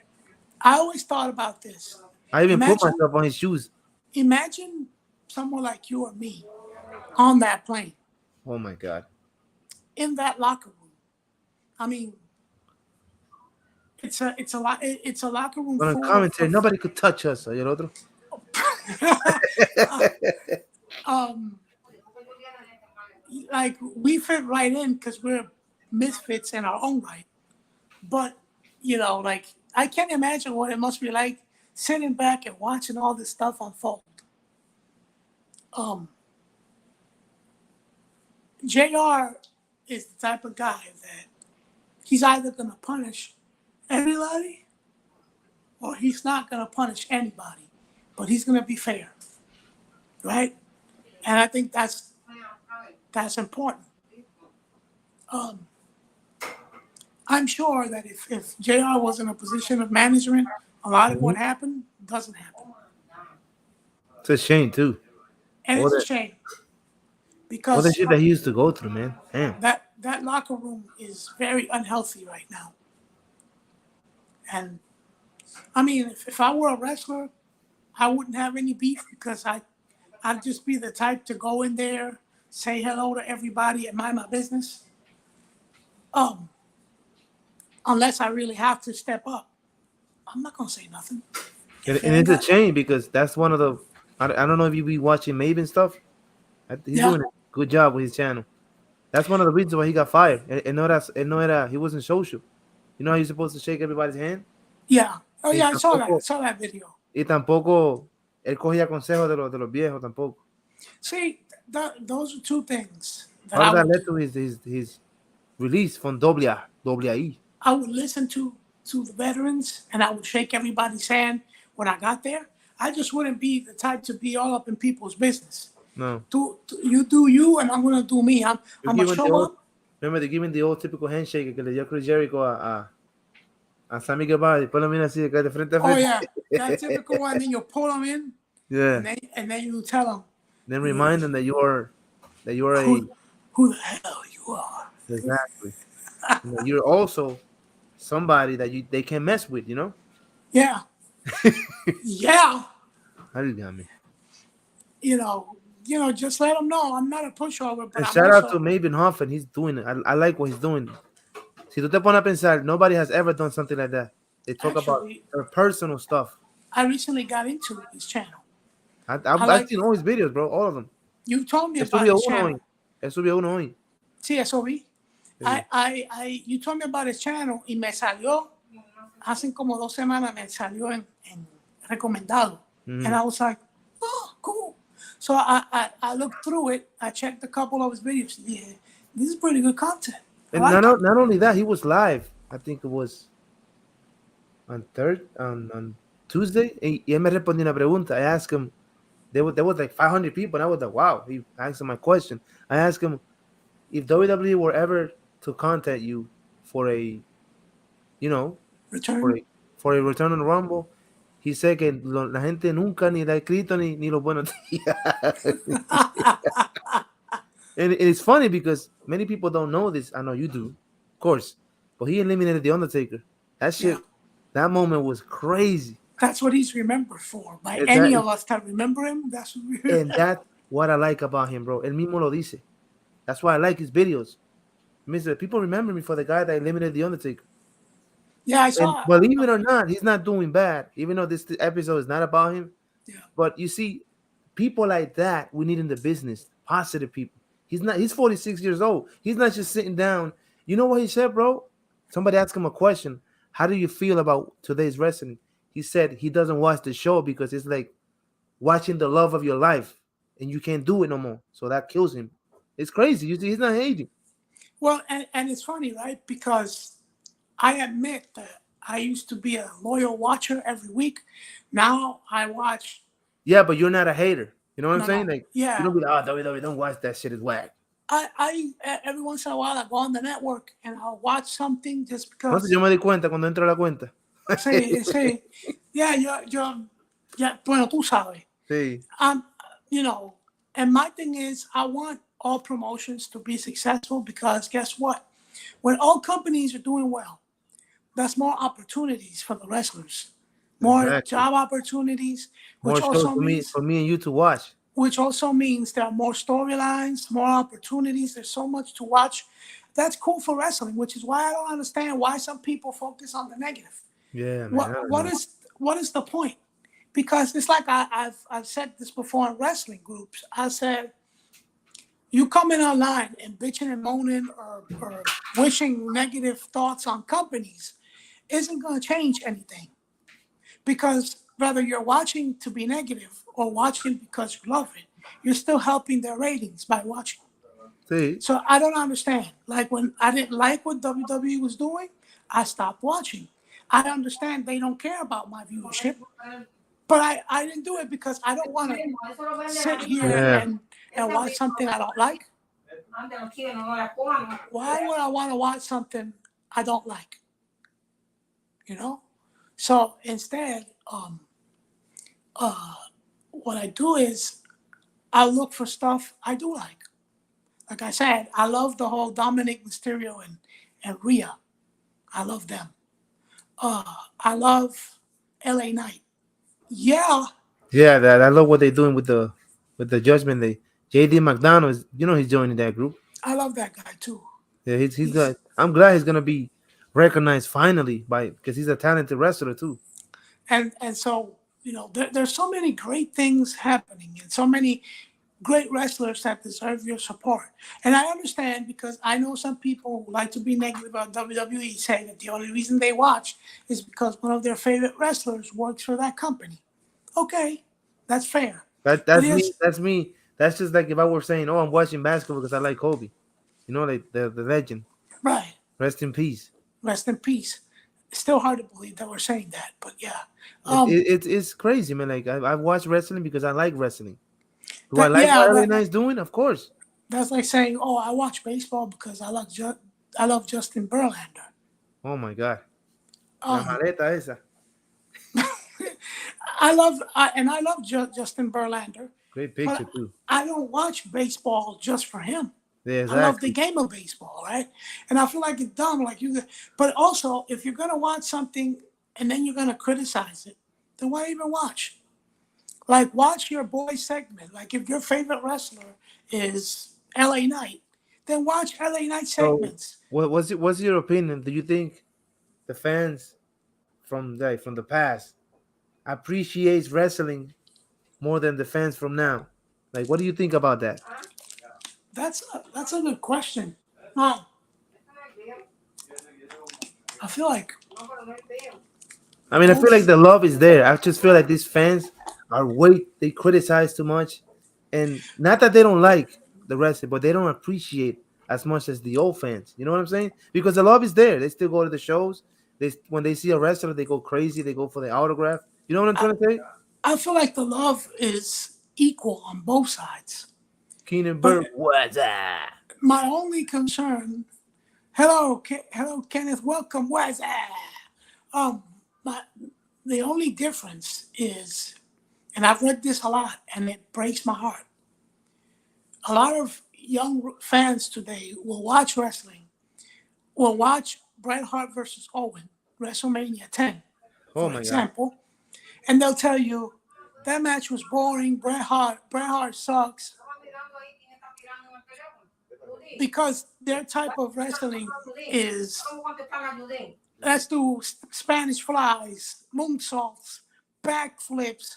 I always thought about this. I even put myself on his shoes. Imagine someone like you or me on that plane Oh my God. in that locker room. I mean, it's a locker room. On a commentary, nobody could touch us. ¿Y el otro? Like we fit right in because we're misfits in our own right. But like I can't imagine what it must be like sitting back and watching all this stuff unfold. JR is the type of guy that he's either gonna punish everybody or he's not gonna punish anybody, but he's gonna be fair, right? And I think that's important. I'm sure that if JR was in a position of management, a lot of what happened doesn't happen. It's a shame too. And it's a shame. All the Because shit that he used to go through, man. Damn. that locker room is very unhealthy right now. And I mean, if I were a wrestler, I wouldn't have any beef because I'd just be the type to go in there, say hello to everybody, and mind my business. Unless I really have to step up, I'm not gonna say nothing. And it's a shame because that's one of the. I don't know if you be watching Maven stuff. He's doing a good job with his channel. That's one of the reasons why he got fired. He wasn't social. You know how you're supposed to shake everybody's hand? Yeah. Oh yeah, I saw that video. Y tampoco él cogía consejos de los viejos tampoco. See, those are two things that All I of that would led do. to his release from WWE. I would listen to the veterans and I would shake everybody's hand when I got there. I just wouldn't be the type to be all up in people's business. No, You do you, and I'm gonna do me. I'm you're gonna giving the show old. up. Remember, they're giving the old typical handshake que le dio Chris Jericho a Sammy Guevara. Después lo mira así de frente a Oh frente. yeah, that typical one. Then you pull them in, Yeah. and then you tell them Then remind them that you are a who the hell you are. exactly. You know, you're also somebody that they can mess with. You know. Yeah, yeah. How do you got me? You know, just let them know I'm not a pushover, but And I'm shout out to also Maven Hoffman. He's doing it. I like what he's doing. Si tú te pones a pensar, nobody has ever done something like that. They talk about actually. their personal stuff. I recently got into his channel. I've like- seen all his videos, bro. All of them. You told me Él about subió his uno channel. hoy. Él subió uno hoy. Sí, eso vi. Sí. You told me about his channel y me salió, hace como 2 semanas me salió en recomendado. Mhm. And I was like, oh, cool. So I looked through it. I checked a couple of his videos. Yeah, this is pretty good content. I And like it. not only that, he was live. I think it was on Tuesday. Y él me respondió una pregunta. I asked him, there was like 500 people, and I was like, wow. He answered my question. I asked him if WWE were ever to contact you for a, you know, Return. for a return on the Rumble. He said que la gente nunca ni la ha escrito ni los buenos días. And it's funny because many people don't know this. I know you do, of course. But he eliminated The Undertaker. That shit, Yeah. that moment was crazy. That's what he's remembered for. By Exactly. any of us that remember him, that's what we And that's what I like about him, bro. El mismo lo dice. That's why I like his videos. Mister, people remember me for the guy that eliminated The Undertaker. Yeah, I And saw. believe it or not, he's not doing bad, even though this episode is not about him. Yeah. But you see, people like that we need in the business. Positive people. He's 46 years old. He's not just sitting down. You know what he said, bro? Somebody asked him a question. How do you feel about today's wrestling? He said he doesn't watch the show because it's like watching the love of your life, and you can't do it no more. So that kills him. It's crazy. You see, he's not aging. Well, and it's funny, right? Because I admit that I used to be a loyal watcher every week. Now I watch. Yeah, but you're not a hater. You know what I'm No, saying? no. Like, Yeah. you don't be like, oh, WWE, don't watch that shit. It's whack. I every once in a while I go on the network and I'll watch something just Entonces because. yo me di cuenta cuando entro a la cuenta. Sí, yeah, yeah. Bueno, tú sabes. Sí. You know, and my thing is, I want all promotions to be successful because guess what? When all companies are doing well, that's more opportunities for the wrestlers, more Exactly. job opportunities, More which shows also for me means and you to watch. which also means there are more storylines, more opportunities. There's so much to watch. That's cool for wrestling, which is why I don't understand why some people focus on the negative. Yeah, man. I don't know. What is the point? Because it's like I've said this before in wrestling groups. I said, you coming online and bitching and moaning or wishing negative thoughts on companies isn't going to change anything. Because whether you're watching to be negative or watching because you love it, you're still helping their ratings by watching. Sí. So I don't understand. Like when I didn't like what WWE was doing, I stopped watching. I understand they don't care about my viewership, but I didn't do it because I don't want to sit here Yeah. and watch something I don't like. Why would I want to watch something I don't like? You know? So instead, what I do is I look for stuff I do like. Like I said, I love the whole Dominic Mysterio and Rhea. I love them. I love LA Knight. Yeah, Yeah, that I love what they're doing with the Judgment Day. JD McDonald is, he's joining that group. I love that guy too. Yeah, he's good. I'm glad he's gonna be recognized finally because he's a talented wrestler too. And so, there's so many great things happening and so many great wrestlers that deserve your support. And I understand because I know some people who like to be negative about WWE say that the only reason they watch is because one of their favorite wrestlers works for that company. Okay, That's fair. That But that's me. here's That's me. That's just like if I were saying, "Oh, I'm watching basketball because I like Kobe." You know, like the legend. right. Rest in peace. Rest in peace. It's still hard to believe that we're saying that, but yeah. It's crazy, man. Like I watch wrestling because I like wrestling. Do I That like yeah, what LA that Knight's doing? Of course. that's like saying, oh, I watch baseball because I love Justin Verlander. Oh my God. La Um, maleta esa. I love Justin Verlander, Great but picture too. I don't watch baseball just for him. Yeah, I love the exactly. game of baseball, right? And I feel like it's dumb, like but also if you're gonna watch something and then you're gonna criticize it, then why even watch? Like watch your boy segment. Like if your favorite wrestler is LA Knight, then watch LA Knight So, segments. what's your opinion? Do you think the fans from the past appreciates wrestling more than the fans from now? Like, what do you think about that? That's a good question. Now, I feel like I mean, I feel like both. the love is there. I just feel like these fans are they criticize too much, and not that they don't like the wrestling, but they don't appreciate as much as the old fans. You know what I'm saying? Because the love is there. They still go to the shows. When they see a wrestler, they go crazy. They go for the autograph. You know what I'm trying to say? I feel like the love is equal on both sides. Keenan But Burke, what's that? my only concern, hello, Kenneth, welcome, where's that? Um, my, the only difference is, and I've read this a lot, and it breaks my heart. A lot of young fans today will watch wrestling, will watch Bret Hart versus Owen, WrestleMania 10, Oh for my God. example, and they'll tell you that match was boring. Bret Hart sucks because their type of wrestling is let's do Spanish flies, moonsaults, backflips.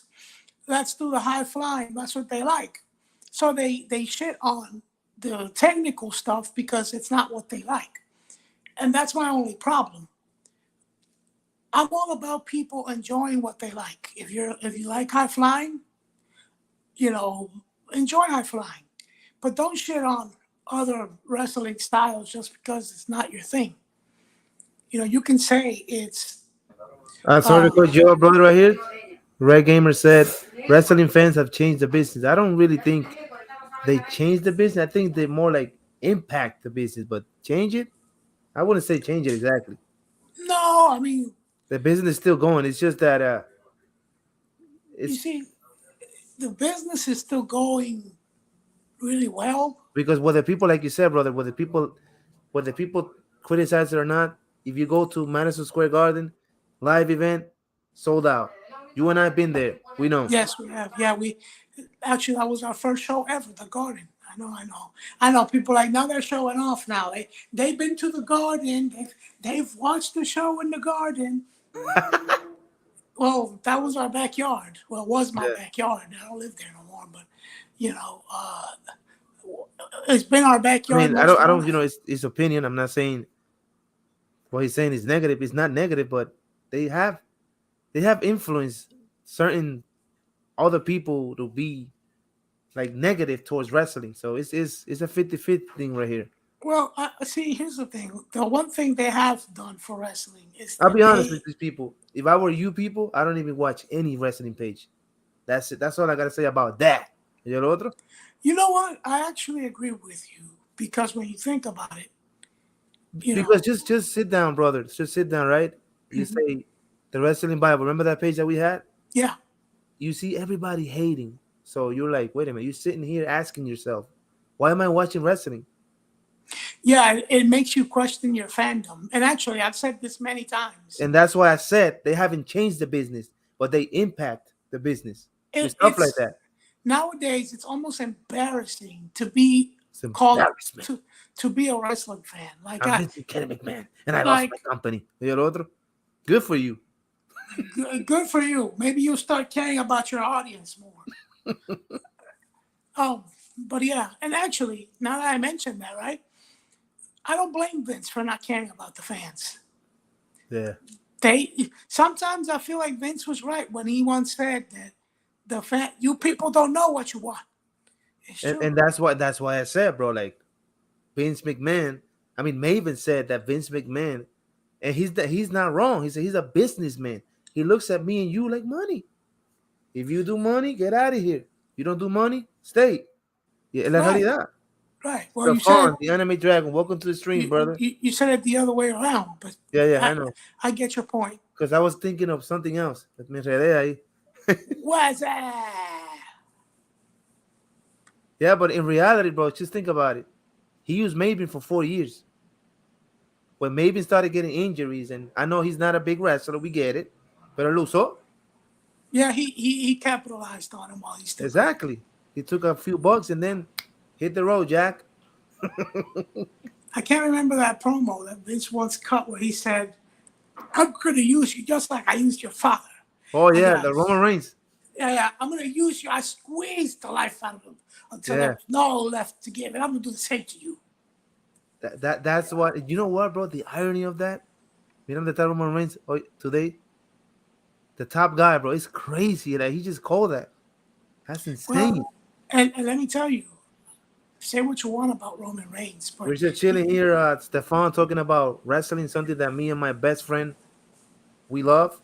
Let's do the high flying. That's what they like. So they shit on the technical stuff because it's not what they like, and that's my only problem. I'm all about people enjoying what they like. If you like high flying, you know, enjoy high flying, but don't shit on other wrestling styles just because it's not your thing. You know, you can say it's Sorry uh, to cut you off, brother, right here. Red Gamer said wrestling fans have changed the business. I don't really think they changed the business. I think they more like impact the business, but change it. I wouldn't say change it exactly. no. I mean, The business is still going. It's just that you it's see, the business is still going really well. because whether people, like you said, brother, whether people criticize it or not, if you go to Madison Square Garden, live event, sold out. You and I been there. We know. Yes, we have. Yeah, we actually that was our first show ever, the Garden. I know. People like now they're showing off. Now they've been to the Garden. They've watched the show in the Garden. Well, that was our backyard. Well, it was my Yeah. backyard. I don't live there no more, but you know, it's been our I backyard mean, most I of our don't. life. It's his opinion. I'm not saying what he's saying is negative. It's not negative, but they have they have influenced certain other people to be like negative towards wrestling. So it's a 50-50 thing right here. Well, see, here's the thing. The one thing they have done for wrestling is I'll be that honest with these people. If I were you people, I don't even watch any wrestling page. That's it. That's all I gotta say about that. Y el otro? you know what? I actually agree with you because when you think about it, you Because know, just sit down, brother. Just sit down, right? You mhm, say the wrestling Bible. Remember that page that we had? yeah, You see everybody hating. So you're like, wait a minute. You're sitting here asking yourself, why am I watching wrestling? yeah, it makes you question your fandom. And actually, I've said this many times. And that's why I said they haven't changed the business, but they impact the business with stuff like It's that. nowadays it's almost embarrassing to be It's called embarrassment. to be a wrestling fan. I'm Mr. Kenny McMahon, and I lost Like my company. Y el otro? Good for you. good for you. Maybe you'll start caring about your audience more. Oh, but yeah, and actually, now that I mentioned that, right? I don't blame Vince for not caring about the fans. Yeah. They sometimes I feel like Vince was right when he once said that you people don't know what you want. It's true. And that's why I said, bro, like Vince McMahon. I mean, Maven said that Vince McMahon, and he's not wrong. He said he's a businessman. He looks at me and you like money. If you do money, get out of here. You don't do money, stay. Y es la Right. realidad. Right. Well, The you said the anime dragon. Welcome to the stream, brother. you said it the other way around, but Yeah, I know. I get your point. Because I was thinking of something else. Me enredé ahí. What's that? Yeah, but in reality, bro, just think about it. He used Maven for 4 years. When Maven started getting injuries, and I know he's not a big wrestler, we get it. Pero lo usó. Yeah, he capitalized on him while he's still. Exactly. He took a few bucks and then hit the road, Jack. I can't remember that promo that Vince once cut where he said, "I'm going to use you just like I used your father." Oh, yeah, Yeah. the Roman Reigns. Yeah, I'm going to use you. I squeezed the life out of him until Yeah. there's no left to give, and I'm going to do the same to you. That's what, you know what, bro? The irony of that. Mira donde está Roman Reigns today. The top guy, bro. It's crazy that he just called that. That's insane. Well, and let me tell you, say what you want about Roman Reigns, but We're just chilling here, Stefan, talking about wrestling, something that me and my best friend we love.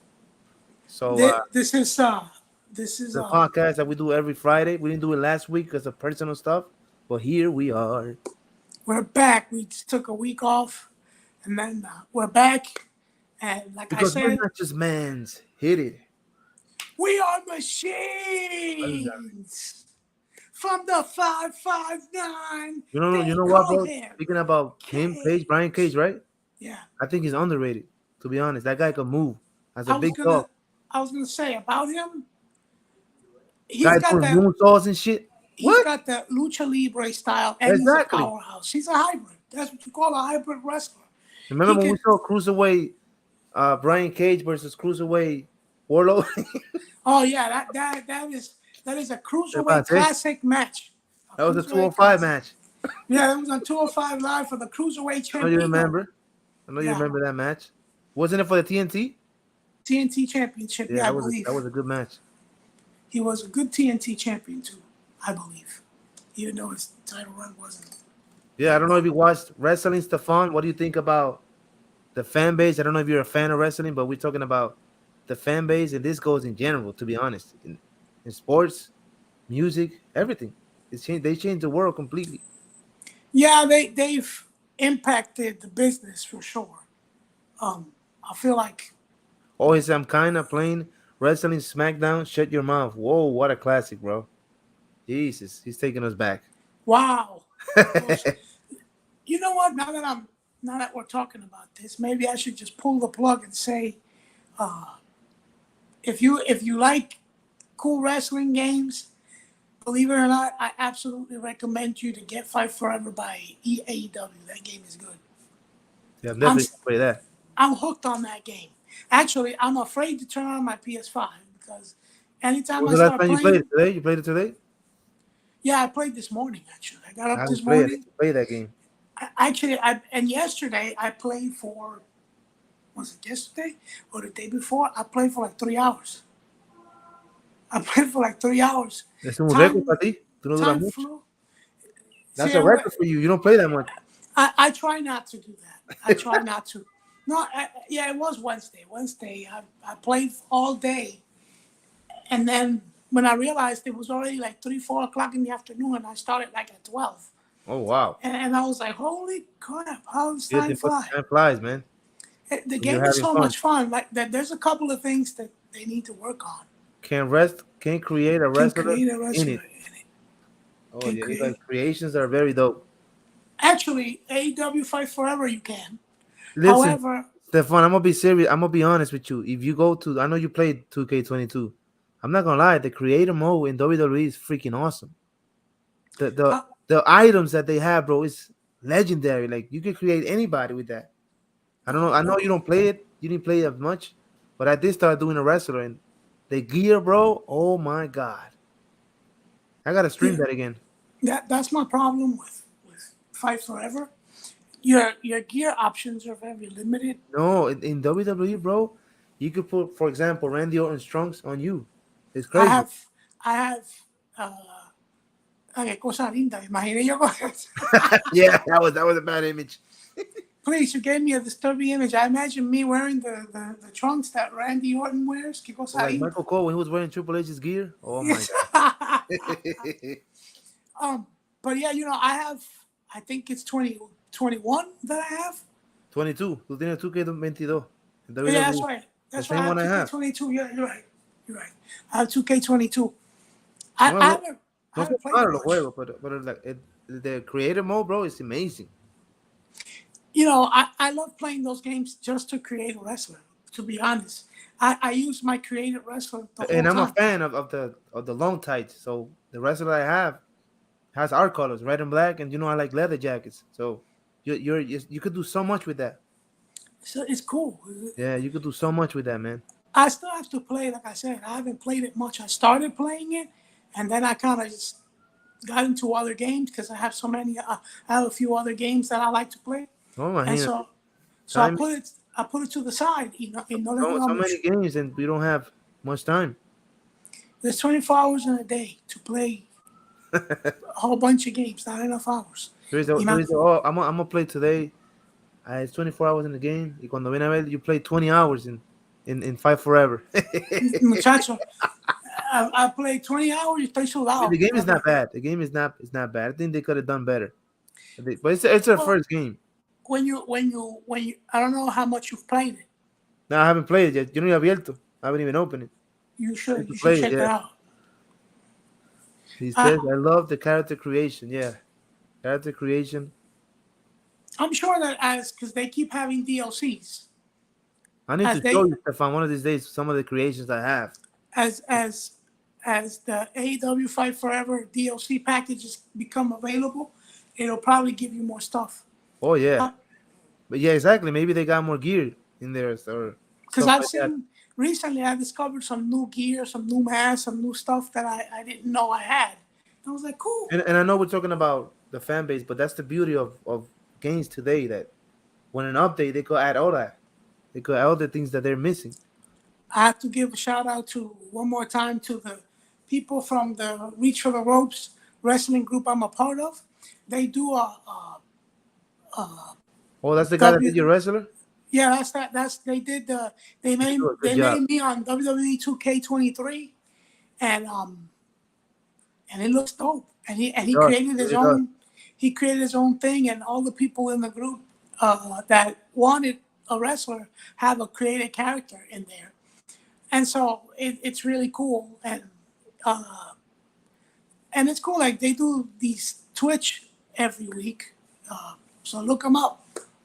So this is the podcast that we do every Friday. We didn't do it last week because of personal stuff, but here we are. we're back. We just took a week off, and then we're back. And like Because I we're said, not just mans. Hit it. we are machines from the 559. You know They what, call bro? him Speaking about him, Cage, Brian Cage, right? Yeah. I think he's underrated. To be honest, that guy can move as a big I dog. was gonna say about him. He's Guy got doing that. moonsaults and shit. He's What? got the lucha libre style, and Exactly. he's a powerhouse. He's a hybrid. That's what you call a hybrid wrestler. Remember He when we can- saw Cruiserweight Brian Cage versus Cruiserweight Warlow? Oh yeah, that is a cruiserweight That's it. classic match. That was a cruiserweight 205 classic. match. Yeah, it was on 205 Live for the cruiserweight I know champion. you remember. I know you Yeah. remember that match. Wasn't it for the TNT? TNT championship. Yeah, I believe that was a good match. he was a good TNT champion too. I believe, even though his title run wasn't. Yeah, I don't know if you watched wrestling, Stefan. What do you think about the fan base? I don't know if you're a fan of wrestling, but we're talking about the fan base, and this goes in general, to be honest. In sports, music, everything. They changed the world completely. Yeah, they've impacted the business for sure. I feel like Oh, I'm kind of playing wrestling SmackDown. Shut your mouth. Whoa, what a classic, bro. Jesus, he's taking us back. wow. You know what? Now that we're talking about this, maybe I should just pull the plug and say, if you like cool wrestling games, believe it or not, I absolutely recommend you to get Fight Forever by AEW. That game is good. Yeah, I'm definitely gonna play that. I'm hooked on that game. Actually, I'm afraid to turn on my PS5 because anytime When I was the last start time you playing, played it today? You played it today? yeah, I played this morning. Actually, I got I up haven't this played it. I morning. need to play that game. And yesterday I played for, was it yesterday or the day before? I played for like 3 hours. Es un Time- récord para ti. Tú no duras Time mucho. flew. That's See, a record for you. You don't play that much. I try not to do that. I try not to. No, yeah, it was Wednesday. I played all day. And then when I realized it was already like 3, 4 o'clock in the afternoon, and I started like at 12. Oh, wow. And I was like, holy crap, how does Yeah, time fly? time flies, man. The you're game is having so fun. much fun. Like there's a couple of things that they need to work on. Can create a Can wrestler create a wrestler in in it. it. Oh, Can yeah. create- Like creations are very dope. Actually, AEW Fight Forever you can. Listen, However, Stefan, I'm gonna be serious. I'm gonna be honest with you. If you go to, I know you played 2K22. I'm not gonna lie. The creator mode in WWE is freaking awesome. The items that they have, bro, is legendary. Like you can create anybody with that. I don't know. I know you don't play it. You didn't play it much, but I did start doing a wrestler and the gear, bro. Oh my god, I gotta stream that again. that's my problem with Fight Forever. Your gear options are very limited. No, in WWE, bro, you could put, for example, Randy Orton's trunks on you. It's crazy. I have. Qué cosa linda. Imaginé yo con eso. Yeah, that was a bad image. Please, you gave me a disturbing image. I imagine me wearing the trunks that Randy Orton wears. Qué cosa Like linda. Michael Cole when he was wearing Triple H's gear. Oh my But yeah, I have. I think it's 2021 that I have. 22. Tú tienes 2K22. Yeah, that's right. That's The right. same I one I have have. 2K22. Yeah, you're right. You're right. I have 2K22. I No, haven't. I no haven't son played it malos los much. juegos, but like the creative mode, bro, is amazing. I love playing those games just to create a wrestler. To be honest, I use my creative wrestler the whole And I'm a time. fan of the long tights. So the wrestler I have has our colors, red and black, and I like leather jackets. So you could do so much with that. So it's cool. Yeah, you could do so much with that, man. I still have to play. Like I said, I haven't played it much. I started playing it, and then I kind of just got into other games because I have so many. I have a few other games that I like to play, Oh my and hand. so I Time, put it to the side. so many games, and we don't have much time. There's 24 hours in a day to play a whole bunch of games. Not enough hours. I'm gonna play today. It's 24 hours in the game. Y cuando viene a ver, you play 20 hours in Fight Forever. Muchacho, I played 20 hours. Estoy sudado. The game is not bad. The game is not bad. I think they could have done better. But it's their first game. When you, I don't know how much you've played it. No, I haven't played it yet. Yo no he abierto. I haven't even opened it. You should play it, check it yeah. out. He says, I love the character creation. Yeah. Character creation. I'm sure that because they keep having DLCs. I need to show you, Stefan, one of these days, some of the creations I have. As the AEW Fight Forever DLC packages become available, it'll probably give you more stuff. Oh, yeah. But yeah, exactly. Maybe they got more gear in there. Because I've seen recently, I discovered some new gear, some new masks, some new stuff that I didn't know I had. I was like, cool. And I know we're talking about the fan base, but that's the beauty of games today, that when an update, they could add all that. They could add all the things that they're missing. I have to give a shout out one more time to the people from the Reach for the Ropes wrestling group I'm a part of. They do Oh, that's the guy that did your wrestler? Yeah, they did they made me on WWE 2K23, and it looks dope. And he created his own. He created his own thing, and all the people in the group that wanted a wrestler have a created character in there, and so it's really cool. And it's cool. Like, they do these Twitch every week, so look them up.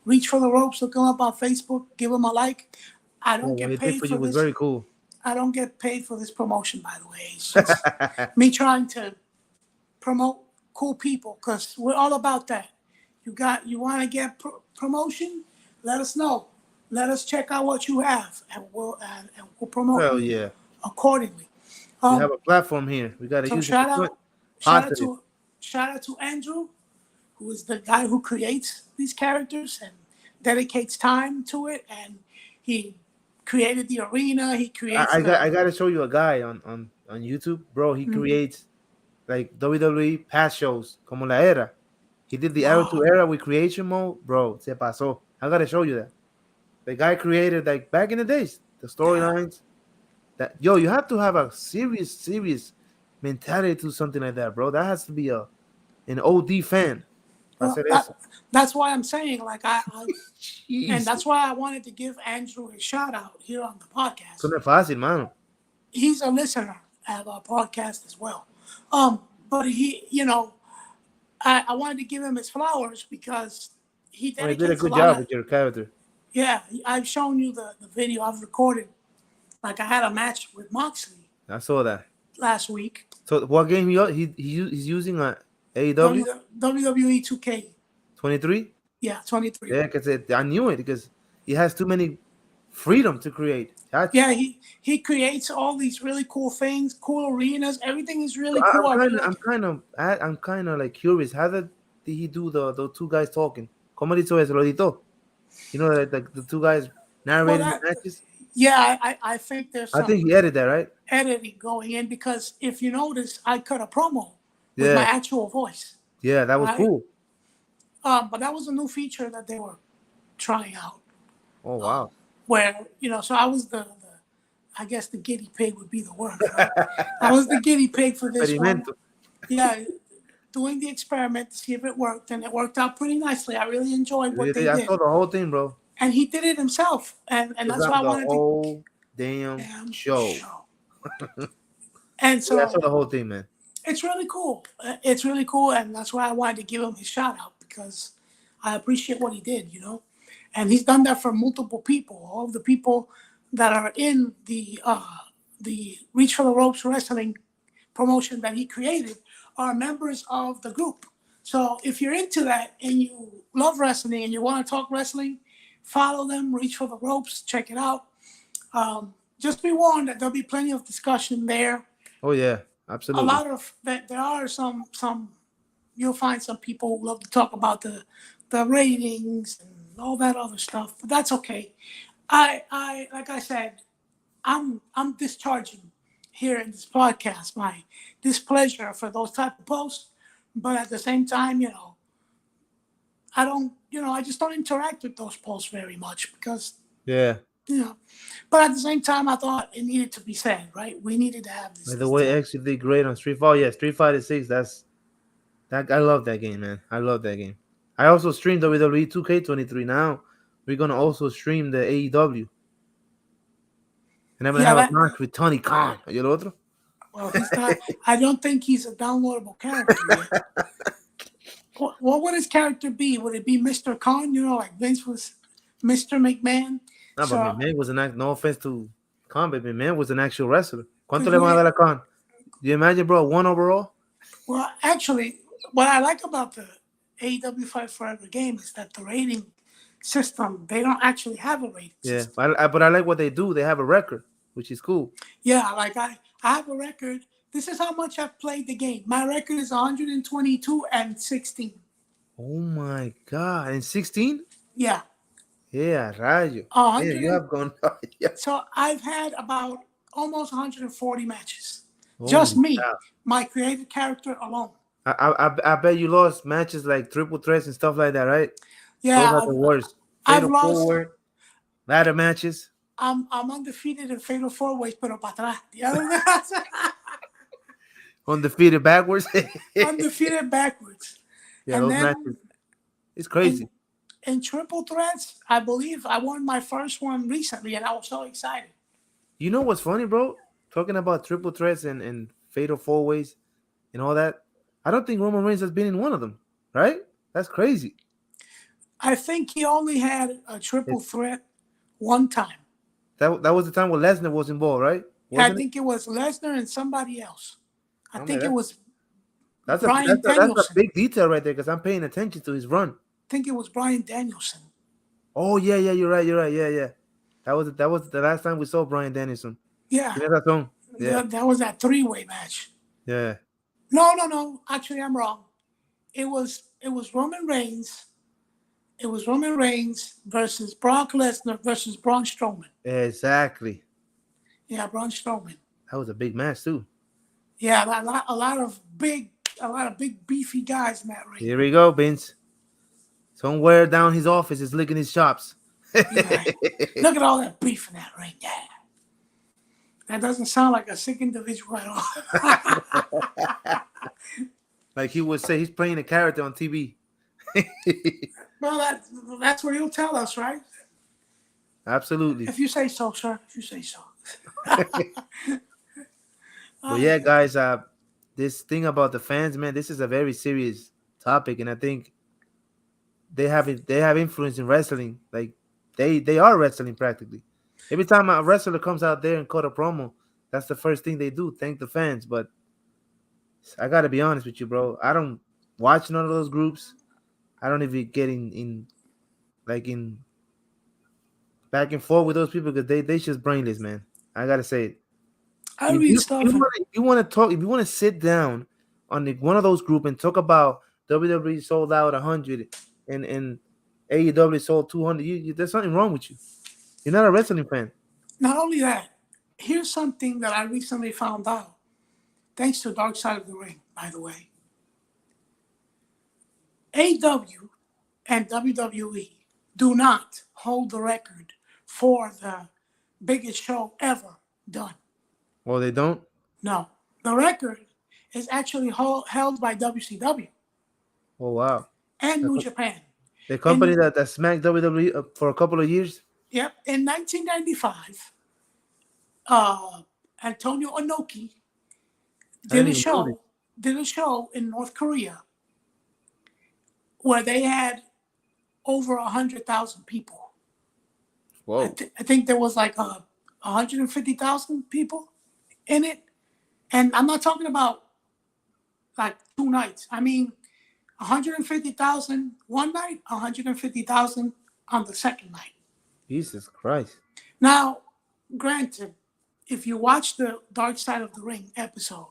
Reach for the Ropes. Look them up on Facebook. Give them a like. I don't get paid for this. It was very cool. I don't get paid for this promotion, by the way. It's just me trying to promote cool people, because we're all about that. You want to get promotion? Let us know. Let us check out what you have, and we'll promote you accordingly. We have a platform here. We got to use it. Shout out to Andrew, who is the guy who creates these characters and dedicates time to it, and he created the arena. He creates. I got to show you a guy on YouTube, bro. He creates like WWE past shows, como la era. He did the era to era with creation mode, bro. Se pasó. I got to show you that. The guy created, like, back in the days, the storylines. That you have to have a serious mentality to something like that, bro. That has to be an OD fan. Well, that's why I'm saying, like, and that's why I wanted to give Andrew a shout out here on the podcast. Eso no es fácil, mano. He's a listener of our podcast as well. But he, I wanted to give him his flowers because he did a good job with your character. Yeah, I've shown you the video I've recorded. Like, I had a match with Moxley. I saw that last week. So what game he's using a AEW? WWE 2K 23. Yeah, 23. Yeah, because I knew it, because he has too many freedom to create. Yeah, he creates all these really cool things, cool arenas. Everything is really cool. I'm kind of like curious. How did he do the two guys talking? ¿Cómo hizo eso? Lo editó. The two guys narrating the matches. Yeah, I think there's I think some he edited that, right? editing going in because if you notice, I cut a promo with my Yeah, actual voice, yeah, that was right? cool. But that was a new feature that they were trying out, Oh wow. where so I was the I guess the guinea pig would be the word, right? I was the guinea pig for this one. Experimento. Yeah, doing the experiment to see if it worked, and it worked out pretty nicely. I really enjoyed what they I did, saw the whole thing, bro. and he did it himself, and It was that's on why I the wanted to whole damn show. show. And Yeah, I saw so the whole thing, man. it's really cool. It's really cool, and that's why I wanted to give him his shout out because I appreciate what he did, and he's done that for multiple people. All of the people that are in the Reach for the Ropes wrestling promotion that he created are members of the group. So if you're into that and you love wrestling and you want to talk wrestling, follow them. Reach for the Ropes. Check it out. Just be warned that there'll be plenty of discussion there. Oh yeah, A absolutely. lot of that. There are some. You'll find some people who love to talk about the ratings and all that other stuff, but that's okay. I like I said, I'm discharging here in this podcast my displeasure for those type of posts, but at the same time, I don't, I just don't interact with those posts very much because Yeah. you know. But at the same time, I thought it needed to be said, right? We needed to have By this. the way, X, you did great on Street Fighter. Yeah, Street Fighter 6. That's that. I love that game, man. I love that game. I also stream WWE 2K23 now. We're gonna also stream the AEW, and I'm gonna Yeah, have a that. match with Tony Khan. ¿Y el otro? Well, he's not. I don't think he's a downloadable character yet. What would his character be? Would it be Mr. Khan? Like Vince was Mr. McMahon. No, but So McMahon was no offense to Khan, but McMahon was an actual wrestler. ¿Cuánto could le van a we? dar a Khan? Do you imagine, bro? One overall? Well, actually, what I like about the AEW Fight Forever game is that the rating system, they don't actually have a rating Yeah, system. but I like what they do. They have a record, which is cool. Yeah, like I have a record. This is how much I've played the game. My record is 122 and 16. Oh my god! And 16? Yeah. Yeah, rayo. Yeah, 100 you have gone. Yeah. So I've had about almost 140 matches. Just Holy me, cow. my created character alone. I bet you lost matches like triple threats and stuff like that, right? Those Yeah, are the worst. I've Fatal lost. forward, ladder matches. I'm undefeated in fatal four ways, pero para atrás. The other Undefeated backwards. undefeated backwards. Yeah, And those then matches. It's crazy. in triple threats, I believe I won my first one recently, and I was so excited. You know what's funny, bro? Talking about triple threats and fatal four ways and all that. I don't think Roman Reigns has been in one of them, right? That's crazy. I think he only had a triple threat one time. That was the time when Lesnar was involved, right? I Wasn't it? think it was Lesnar and somebody else. I Oh, think man, it was That's Bryan that's a Danielson. big detail right there because I'm paying attention to his run. I think it was Bryan Danielson. Oh yeah, you're right. Yeah. That was the last time we saw Bryan Danielson. Yeah, Yeah, that's on. Yeah, that was that three-way match. yeah. No. Actually, I'm wrong. It was Roman Reigns. It was Roman Reigns versus Brock Lesnar versus Braun Strowman. Exactly. Yeah, Braun Strowman. That was a big match too. Yeah, a lot of big beefy guys in that ring. Here we go, Vince. Somewhere down his office is licking his chops. Yeah. Look at all that beef in that ring. Yeah. That doesn't sound like a sick individual at all. Like he would say, he's playing a character on TV. Well, that's what he'll tell us, right? Absolutely. If you say so, sir. If you say so. But yeah, guys, this thing about the fans, man, this is a very serious topic, and I think they have influence in wrestling. Like they are wrestling practically. Every time a wrestler comes out there and cut a promo, that's the first thing they do, thank the fans. But I gotta be honest with you, bro. I don't watch none of those groups. I don't even get in back and forth with those people because they just brainless, man. I gotta say it. I read stuff. If you want to talk, if you want to sit down on one of those groups and talk about WWE sold out 100 and AEW sold 200, there's something wrong with you. You're not a wrestling fan. Not only that, here's something that I recently found out, thanks to Dark Side of the Ring, by the way. AW and WWE do not hold the record for the biggest show ever done. Well, they don't. No, the record is actually held by WCW Oh wow. and The, New co- Japan. the company In, that smacked WWE for a couple of years. yep, in 1995, Antonio Inoki I did didn't a even know this. show did a show in North Korea where they had over 100,000 people. Whoa. I think there was like 150,000 people in it, and I'm not talking about like 2 nights. I mean 150,000 one night, 150,000 on the second night. Jesus Christ. Now, granted, if you watch the Dark Side of the Ring episode,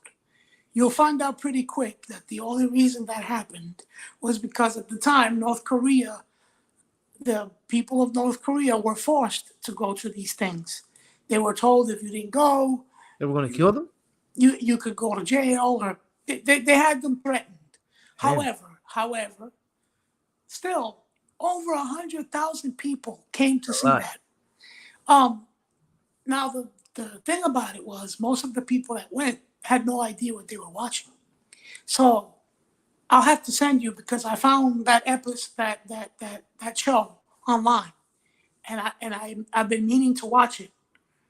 you'll find out pretty quick that the only reason that happened was because at the time, North Korea, the people of North Korea were forced to go to these things. They were told if you didn't go, They were gonna kill them. you could go to jail, or they had them threatened. Damn. However, still over 100,000 people came to A see lot. that. Now the thing about it was most of the people that went had no idea what they were watching. So I'll have to send you, because I found that episode, that show online, and I've been meaning to watch it.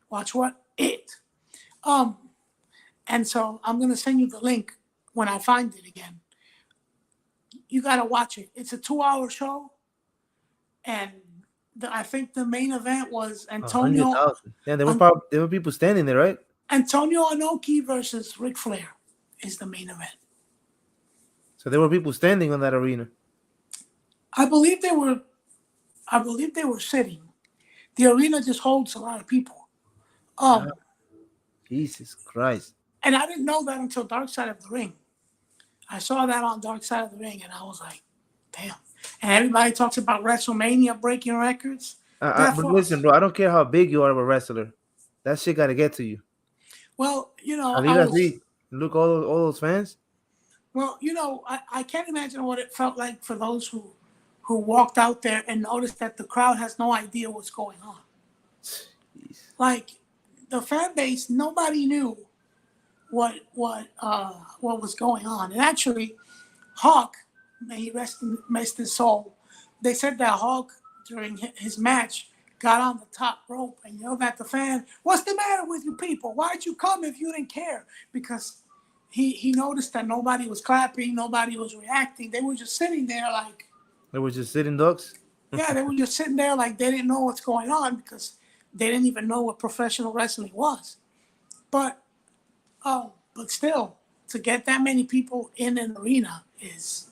Watch what? It. And so I'm gonna send you the link when I find it again. You gotta watch it. It's a 2-hour show, and I think the main event was 100,000. Yeah, there were people standing there, right? Antonio Inoki versus Ric Flair is the main event. So there were people standing on that arena. I believe they were sitting. The arena just holds a lot of people. Jesus Christ. And I didn't know that until Dark Side of the Ring. I saw that on Dark Side of the Ring, and I was like, damn. And everybody talks about WrestleMania breaking records. But listen, bro, I don't care how big you are of a wrestler. That shit got to get to you. Well, Look, all those fans. Well, I can't imagine what it felt like for those who walked out there and noticed that the crowd has no idea what's going on. Jeez. Like the fan base, nobody knew what was going on. And actually, Hawk, may he rest his soul, they said that Hawk during his match got on the top rope and yelled at the fan, "What's the matter with you people? Why'd you come if you didn't care?" Because he noticed that nobody was clapping, nobody was reacting. They were just sitting there like, They were just sitting ducks. yeah, they were just sitting there like they didn't know what's going on, because they didn't even know what professional wrestling was. But still, to get that many people in an arena is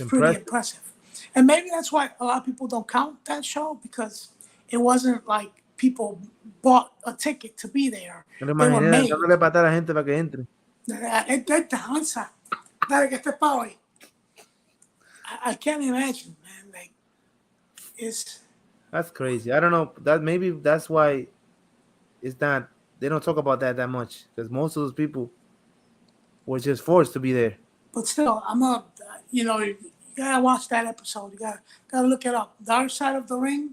pretty impressive. And maybe that's why a lot of people don't count that show, because it wasn't like people bought a ticket to be there. No le imaginé dándole patada a la gente para que entre. I can't imagine, man. Like, That's crazy. I don't know. Maybe that's why it's not. They don't talk about that much, because most of those people were just forced to be there. But still, you gotta watch that episode. You gotta look it up. Dark Side of the Ring.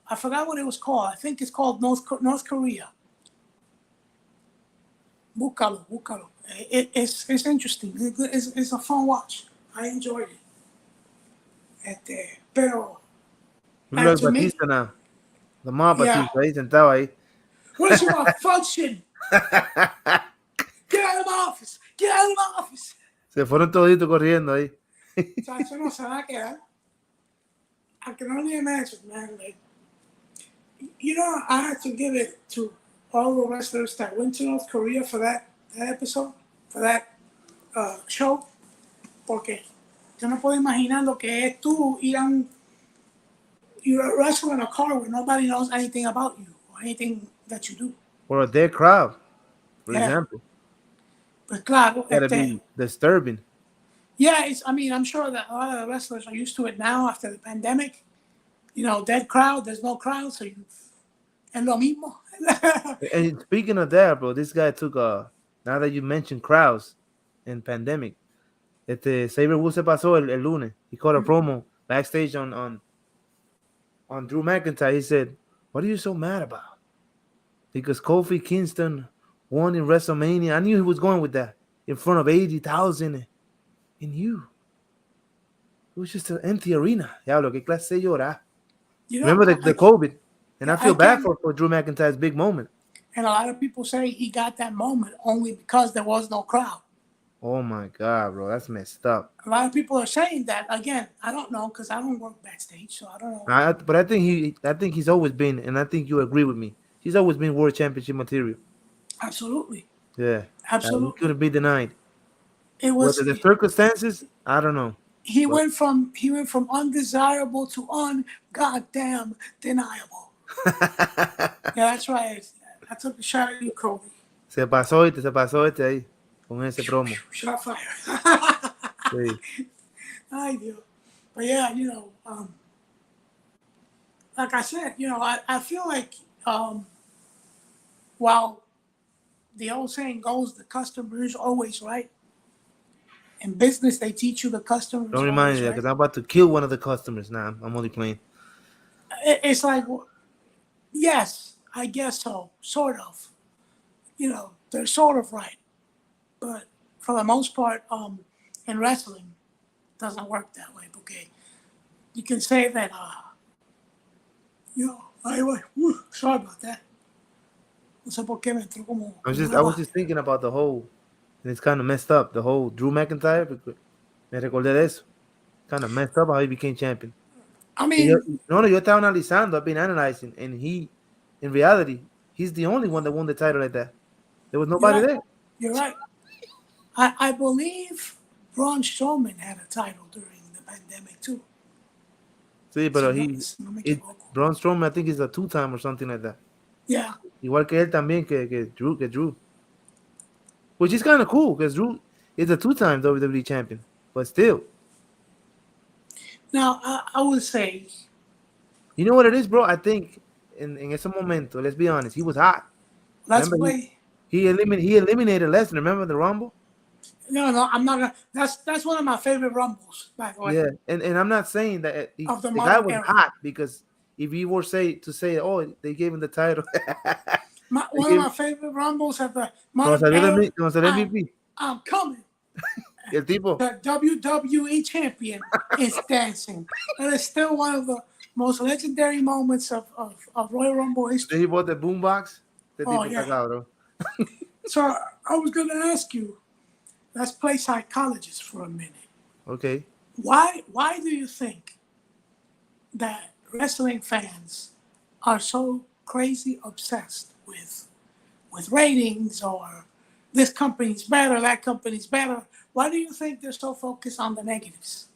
I forgot what it was called. I think it's called North Korea. Búscalo. It's interesting. It's a fun watch. I enjoyed it. Pero Look like Batista now. The mob Batista ahí sentado ahí. Where's your function? Get out of my office. Get out of my office. Se fueron toditos corriendo ahí. Chacho, no se va a quedar. I can only imagine, man. Like, I had to give it to all the wrestlers that went to North Korea for that episode, for that show, porque yo no puedo imaginar lo que es tú you're wrestling in a car where nobody knows anything about you or anything that you do. Or a dead crowd, for example. But claro, Gotta be disturbing. Yeah, I'm sure that a lot of the wrestlers are used to it now after the pandemic. Dead crowd, there's no crowd, so Es lo mismo. And speaking of that, bro, this guy took now that you mentioned crowds and pandemic, Xavier Woods se pasó el lunes. He called a promo backstage on Drew McIntyre. He said, "What are you so mad about?" Because Kofi Kingston won in WrestleMania. I knew he was going with that in front of 80,000 and you. It was just an empty arena. Diablo, qué clase de llorar. You know, Remember the COVID. And I feel bad can- for Drew McIntyre's big moment. And a lot of people say he got that moment only because there was no crowd. Oh my God, bro, that's messed up. A lot of people are saying that. Again, I don't know because I don't work backstage, so I don't know. But I think he's always been, and I think you agree with me. He's always been world championship material. Absolutely. Yeah, Absolutely. couldn't be denied. It was Whether the circumstances, I don't know. he went from undesirable to goddamn deniable. Yeah, that's right. I took a shot at you, Kobe. se pasó ahí con ese promo. Shot fire. Sí. Ay, Dios. But yeah, like I said, I feel like while the old saying goes, the customer is always right. In business, they teach you the customer. Don't remind me because I'm about to kill one of the customers now. I'm only playing. It's like, yes, I guess so, sort of. They're sort of right, but for the most part, in wrestling, it doesn't work that way. Okay, you can say that. Sorry about that. No sé por qué me entró como. I was just thinking about the whole, and it's kind of messed up. The whole Drew McIntyre. Because me recordé de eso. Kind of messed up how he became champion. I mean, yo estaba analizando. I've been analyzing, and in reality, he's the only one that won the title like that. There was nobody there. You're right. I believe Braun Strowman had a title during the pandemic too. Sí, pero Braun Strowman, I think he's a 2-time or something like that. Yeah. Igual que él también, que Drew. Which is kind of cool, because Drew is a 2-time WWE champion. But still. Now, I would say. You know what it is, bro? I think in ese momento, let's be honest, he was hot. Let's play. He eliminated Lesnar. Remember the Rumble? No, I'm not gonna. That's one of my favorite Rumbles, by the way. Yeah, and I'm not saying that the guy was hot because if you were to say, oh, they gave him the title. One of my favorite Rumbles at the modern era. I'm coming. El tipo. The WWE champion is dancing. That is still one of the most legendary moments of Royal Rumble history. He bought the boombox. Yeah. So I was going to ask you, let's play psychologist for a minute. Okay. Why do you think that wrestling fans are so crazy obsessed with ratings or this company's better, that company's better? Why do you think they're so focused on the negatives?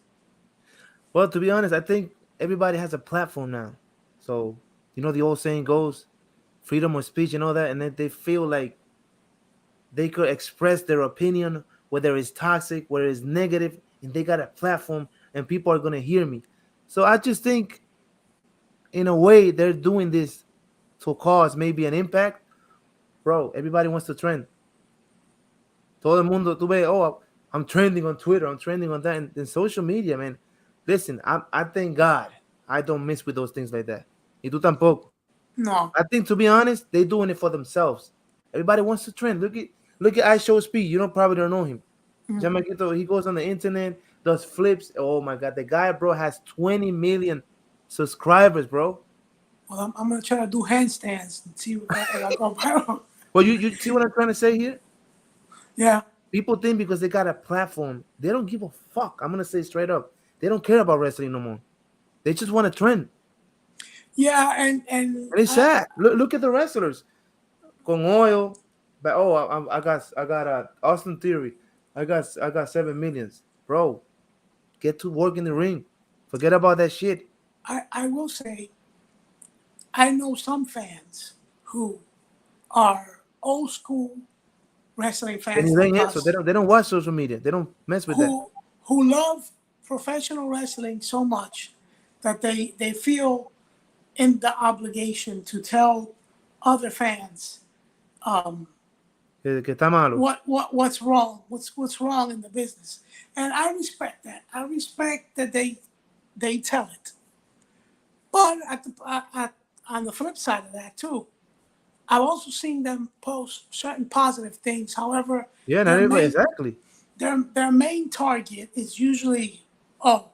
Well, to be honest, I think everybody has a platform now. So, the old saying goes, freedom of speech and all that, and then they feel like they could express their opinion, whether it's toxic, whether it's negative, and they got a platform, and people are going to hear me. So I just think, in a way, they're doing this to cause maybe an impact. Bro, everybody wants to trend. Todo el mundo, tú ves, oh, I'm trending on Twitter, I'm trending on that, and social media, man. Listen, I thank God I don't mess with those things like that. Y tú tampoco. No. I think, to be honest, they're doing it for themselves. Everybody wants to trend. Look at I Show Speed. You probably don't know him. Mm-hmm. He goes on the internet, does flips. Oh my God, the guy, bro, has 20 million subscribers, bro. Well, I'm gonna try to do handstands and see what I go viral. Well, you see what I'm trying to say here? Yeah. People think because they got a platform, they don't give a fuck. I'm gonna say straight up, they don't care about wrestling no more. They just want to trend. Yeah, and it's sad. Look at the wrestlers. Con oil, but I got Austin Theory. I got 7 million, bro. Get to work in the ring. Forget about that shit. I will say, I know some fans who are old school wrestling fans. So they don't watch social media. They don't mess with that. Who love professional wrestling so much that they feel in the obligation to tell other fans Que está malo. what's wrong, what's wrong in the business, and I respect that. I respect that they tell it. But on the flip side of that too, I've also seen them post certain positive things. However, Yeah, not their everybody, main exactly. their main target is usually, oh,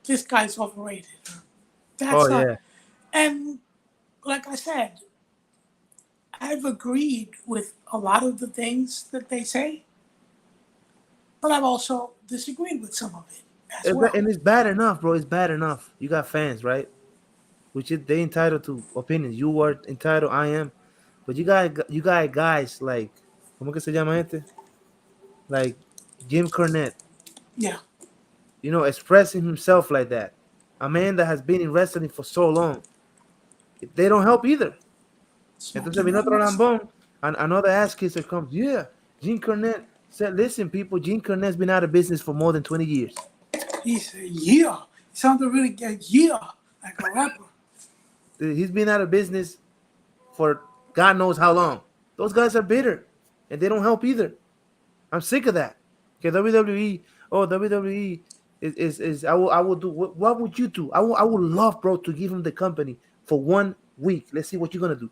this guy's overrated. Oh That's not. yeah, And like I said, I've agreed with a lot of the things that they say, but I've also disagreed with some of it as well. and it's bad enough, bro. It's bad enough. You got fans, right? Which is they entitled to opinions. You are entitled. I am, but you got guys like, ¿cómo que se llama este? Like Jim Cornette. Yeah. Expressing himself like that. A man that has been in wrestling for so long. They don't help either. Entonces Smoking vino otro Gunns. lambón, and another ass kisser comes. Yeah, Jim Cornette said, "Listen, people, Jim Cornette's been out of business for more than 20 years. He said, yeah. He sounded really good. Yeah. Like a rapper. He's been out of business for God knows how long. Those guys are bitter, and they don't help either. I'm sick of that. Okay, WWE. Oh, WWE is I will do. What would you do? I would love, bro, to give him the company for 1 week. Let's see what you're gonna do.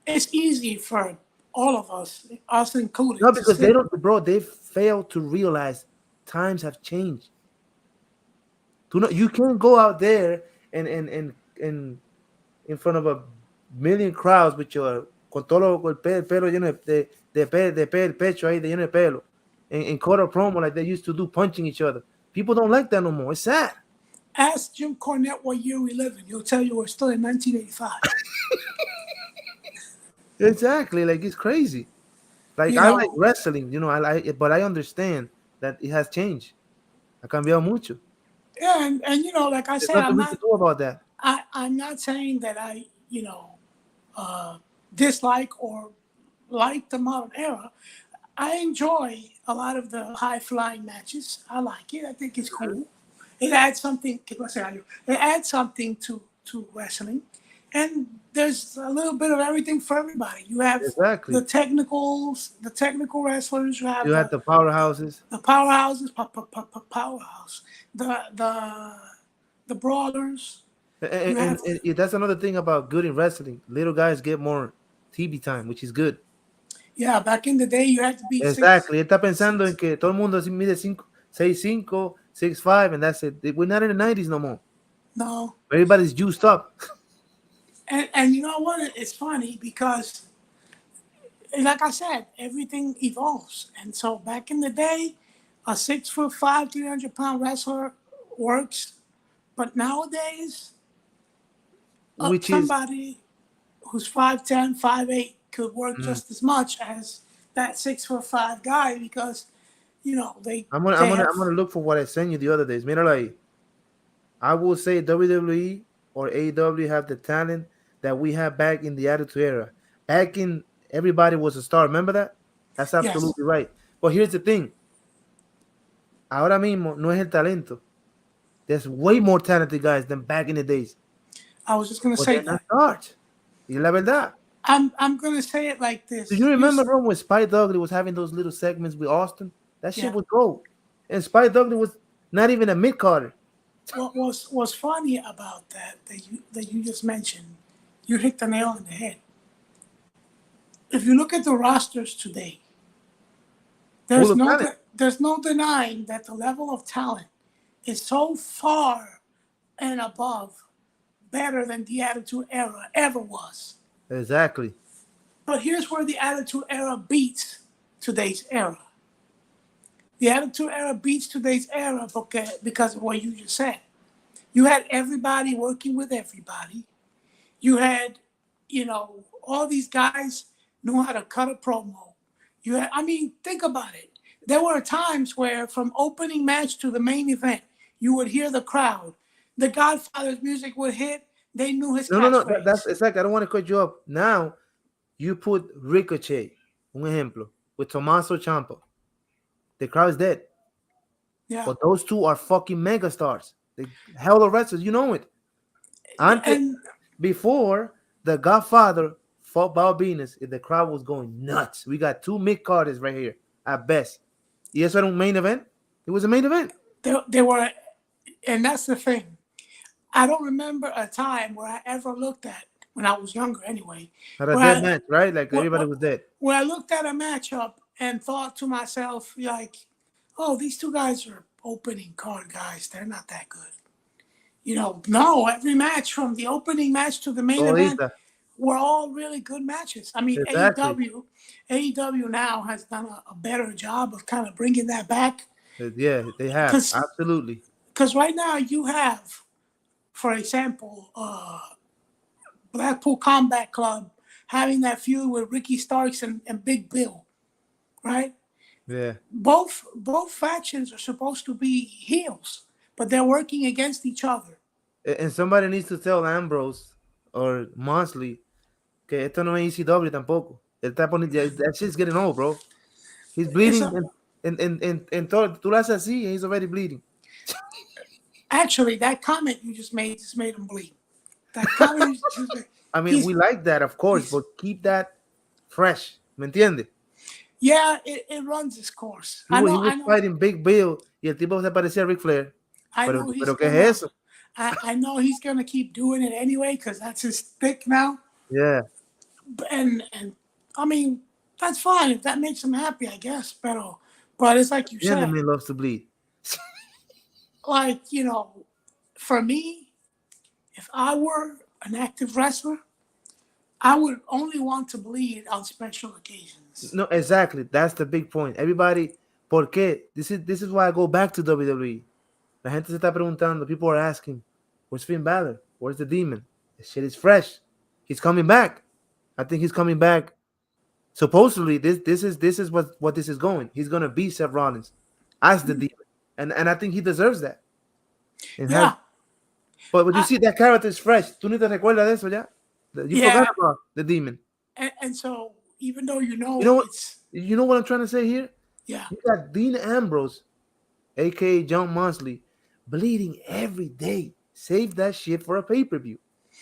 It's easy for all of us included, No, to because they sit. don't, bro. They fail to realize times have changed. You can't go out there and in front of a million crowds with your con todo el pelo lleno el pecho ahí de lleno de pelo and cut a promo like they used to do, punching each other. People don't like that no more. It's sad. Ask Jim Cornette what year we live in. He'll tell you we're still in 1985. Exactly, like it's crazy. Like You I like know, wrestling, I like it, but I understand that it has changed. Ha cambiado mucho. yeah, and like I There's said, nothing we can do about that. I'm not saying that I dislike or like the modern era. I enjoy a lot of the high flying matches. I like it. I think it's cool. It adds something. It adds something to wrestling, and there's a little bit of everything for everybody. You have Exactly. the technical wrestlers. You have You had the powerhouses. the powerhouses, powerhouse, the brawlers. You And, have and that's another thing about good in wrestling. Little guys get more TV time, which is good. yeah. Back in the day, you had to be six. Exactly. Él está pensando en que todo el mundo así mide 6'5", 6'5", and that's it. We're not in the 90s no more. No, Everybody's juiced up. and you know what? It's funny because, like I said, everything evolves. And so back in the day, a 6'5", 300-pound wrestler works, but nowadays, Which is, somebody who's 5'10", 5'8" could work mm, just as much as that 6'5" guy because they I'm gonna I'm they gonna have I'm gonna look for what I sent you the other days. Mira ahí. I will say WWE or AEW have the talent that we had back in the Attitude Era. Back in everybody was a star. Remember that? That's yes. absolutely right. But here's the thing. Ahora mismo no es el talento. There's way more talented guys than back in the days. I was just gonna But say they're not that. stars. Y la verdad. I'm gonna say it like Do this. you remember, bro, when Spike Dudley was having those little segments with Austin? That shit Yeah. was gold. And Spike Dudley was not even a mid-carder. What was funny about that you just mentioned, you hit the nail on the head. If you look at the rosters today, Full of talent. there's no denying that the level of talent is so far and above better than the Attitude Era ever was. Exactly. But here's where the Attitude Era beats today's era. The Attitude Era beats today's era because of what you just said. You had everybody working with everybody. You had, all these guys knew how to cut a promo. Think about it. There were times where from opening match to the main event, you would hear the crowd. The Godfather's music would hit. They knew his No. catchphrase. That's exactly. I don't want to cut you up. Now, you put Ricochet, un ejemplo, with Tommaso Ciampa. The crowd is dead. Yeah. But those two are fucking megastars. They hell of wrestlers. You know it. Antes, And before, the Godfather fought Bob Venus, and the crowd was going nuts. We got two mid carders right here at best. Y eso era un main event. It was a main event. They were, and that's the thing. I don't remember a time where I ever looked at, when I was younger anyway, Had a where dead I, match, right? Like where, everybody was dead. where I looked at a matchup and thought to myself, like, oh, these two guys are opening card guys. They're not that good. No, every match from the opening match to the main event Todita. were all really good matches. I mean, Exactly. AEW now has done a better job of kind of bringing that back. Yeah, they have. Absolutely. Because right now you have, for example, Blackpool Combat Club having that feud with Ricky Starks and Big Bill, right? Yeah. Both factions are supposed to be heels, but they're working against each other. And somebody needs to tell Ambrose or Mosley que esto no es ECW tampoco. That shit's getting old, bro. He's bleeding and tú lo haces así and he's already bleeding. Actually, that comment you just made him bleed. That comment I mean, we like that, of course, but keep that fresh. ¿Me entiendes? Yeah, it runs its course. He was fighting Big Bill y el tipo se parecía a Ric Flair. Pero ¿qué es eso? I know he's going to keep doing it anyway because that's his stick now. Yeah. And I mean, that's fine if that makes him happy, I guess. But it's like you said. The man loves to bleed. Like, for me, if I were an active wrestler, I would only want to bleed on special occasions. No, exactly. That's the big point. Everybody, ¿por qué? This is why I go back to WWE. La gente se está preguntando. People are asking, where's Finn Balor? Where's the Demon? This shit is fresh. He's coming back. I think he's coming back. Supposedly, this is what this is going. He's gonna beat Seth Rollins as the Demon, and I think he deserves that. Yeah. But you see, that character is fresh. ¿Tú ni te recuerdas de eso ya? You forgot about the Demon. And so, even though you know what I'm trying to say here? Yeah. You got Dean Ambrose, aka John Moxley, bleeding every day. Save that shit for a pay-per-view.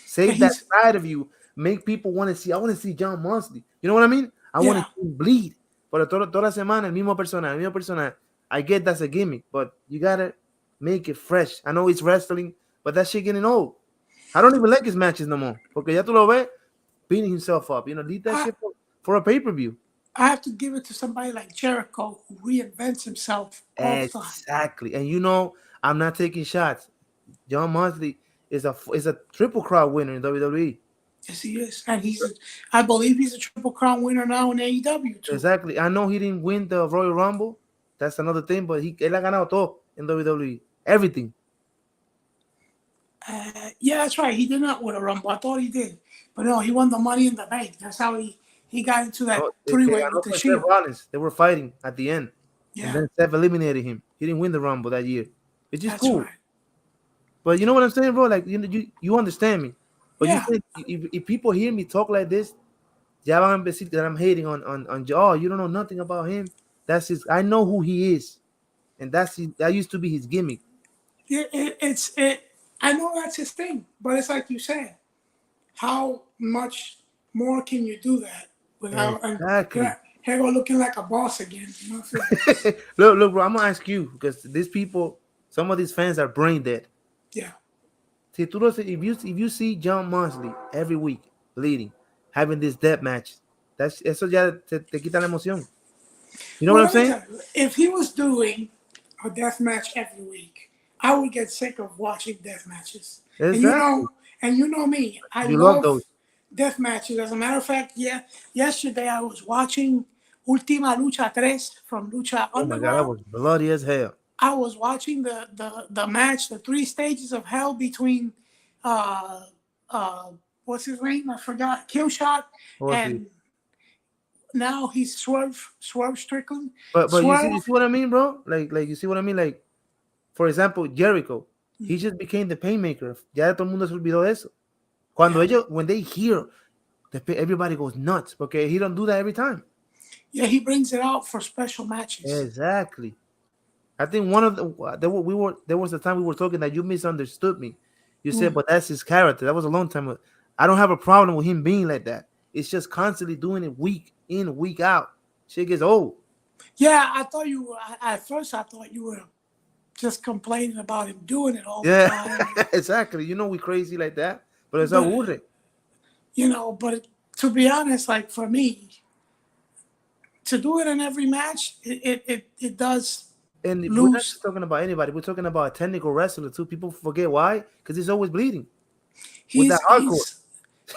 Save that side of you. Make people want to see. I want to see John Moxley. You know what I mean? I want to see him bleed. Pero toda la semana, el mismo personaje. I get that's a gimmick, but you gotta make it fresh. I know it's wrestling, but that shit getting old. I don't even like his matches no more. Porque ya tú lo ves beating himself up. Leave that shit for a pay-per-view. I have to give it to somebody like Jericho who reinvents himself all the time. Exactly. And I'm not taking shots. John Moxley is a Triple Crown winner in WWE. Yes, he is. And I believe he's a Triple Crown winner now in AEW too. Exactly. I know he didn't win the Royal Rumble. That's another thing, but él ha ganado todo in WWE. Everything. Yeah, that's right. He did not win a Rumble. I thought he did. But no, he won the Money in the Bank. That's how he got into that three-way with the Shield. Rollins. They were fighting at the end. Yeah. And then Seth eliminated him. He didn't win the Rumble that year. It's just cool. Right. But you know what I'm saying, bro? Like, you understand me. But if people hear me talk like this, ya van a decir that I'm hating on you don't know nothing about him. That's I know who he is. And that used to be his gimmick. I know that's his thing, but it's like you said, how much more can you do that without Hero looking like a boss again? Look, bro, I'm gonna ask you because these people, some of these fans are brain dead. Yeah. See, if you see John Moxley every week bleeding, having this death match, eso ya te quita la emoción. You know what I'm saying? If he was doing a death match every week, I would get sick of watching death matches. Exactly. And you know me, I love those death matches. As a matter of fact, yesterday I was watching Última Lucha 3 from Lucha Underground. Oh my God, that was bloody as hell. I was watching the match, the 3 stages of hell between what's his name? I forgot. Killshot and now he's Swerve Strickland. But you see what I mean, bro? Like you see what I mean? Like, for example, Jericho, he just became the painmaker. Ya todo el mundo se olvidó de eso. When they hear, everybody goes nuts. Okay, he don't do that every time. Yeah, he brings it out for special matches. Exactly. I think there was a time we were talking that you misunderstood me. You said, but that's his character. That was a long time ago. I don't have a problem with him being like that. It's just constantly doing it week in, week out. Shit gets old. Yeah, I thought you were. At first, I thought you were just complaining about him doing it all the Yeah, time. exactly. You know we crazy like that, but it's aburre. But to be honest, like for me, to do it in every match, it does And we're not lose. just talking about anybody. We're talking about a technical wrestler too. People forget why, because he's always bleeding with that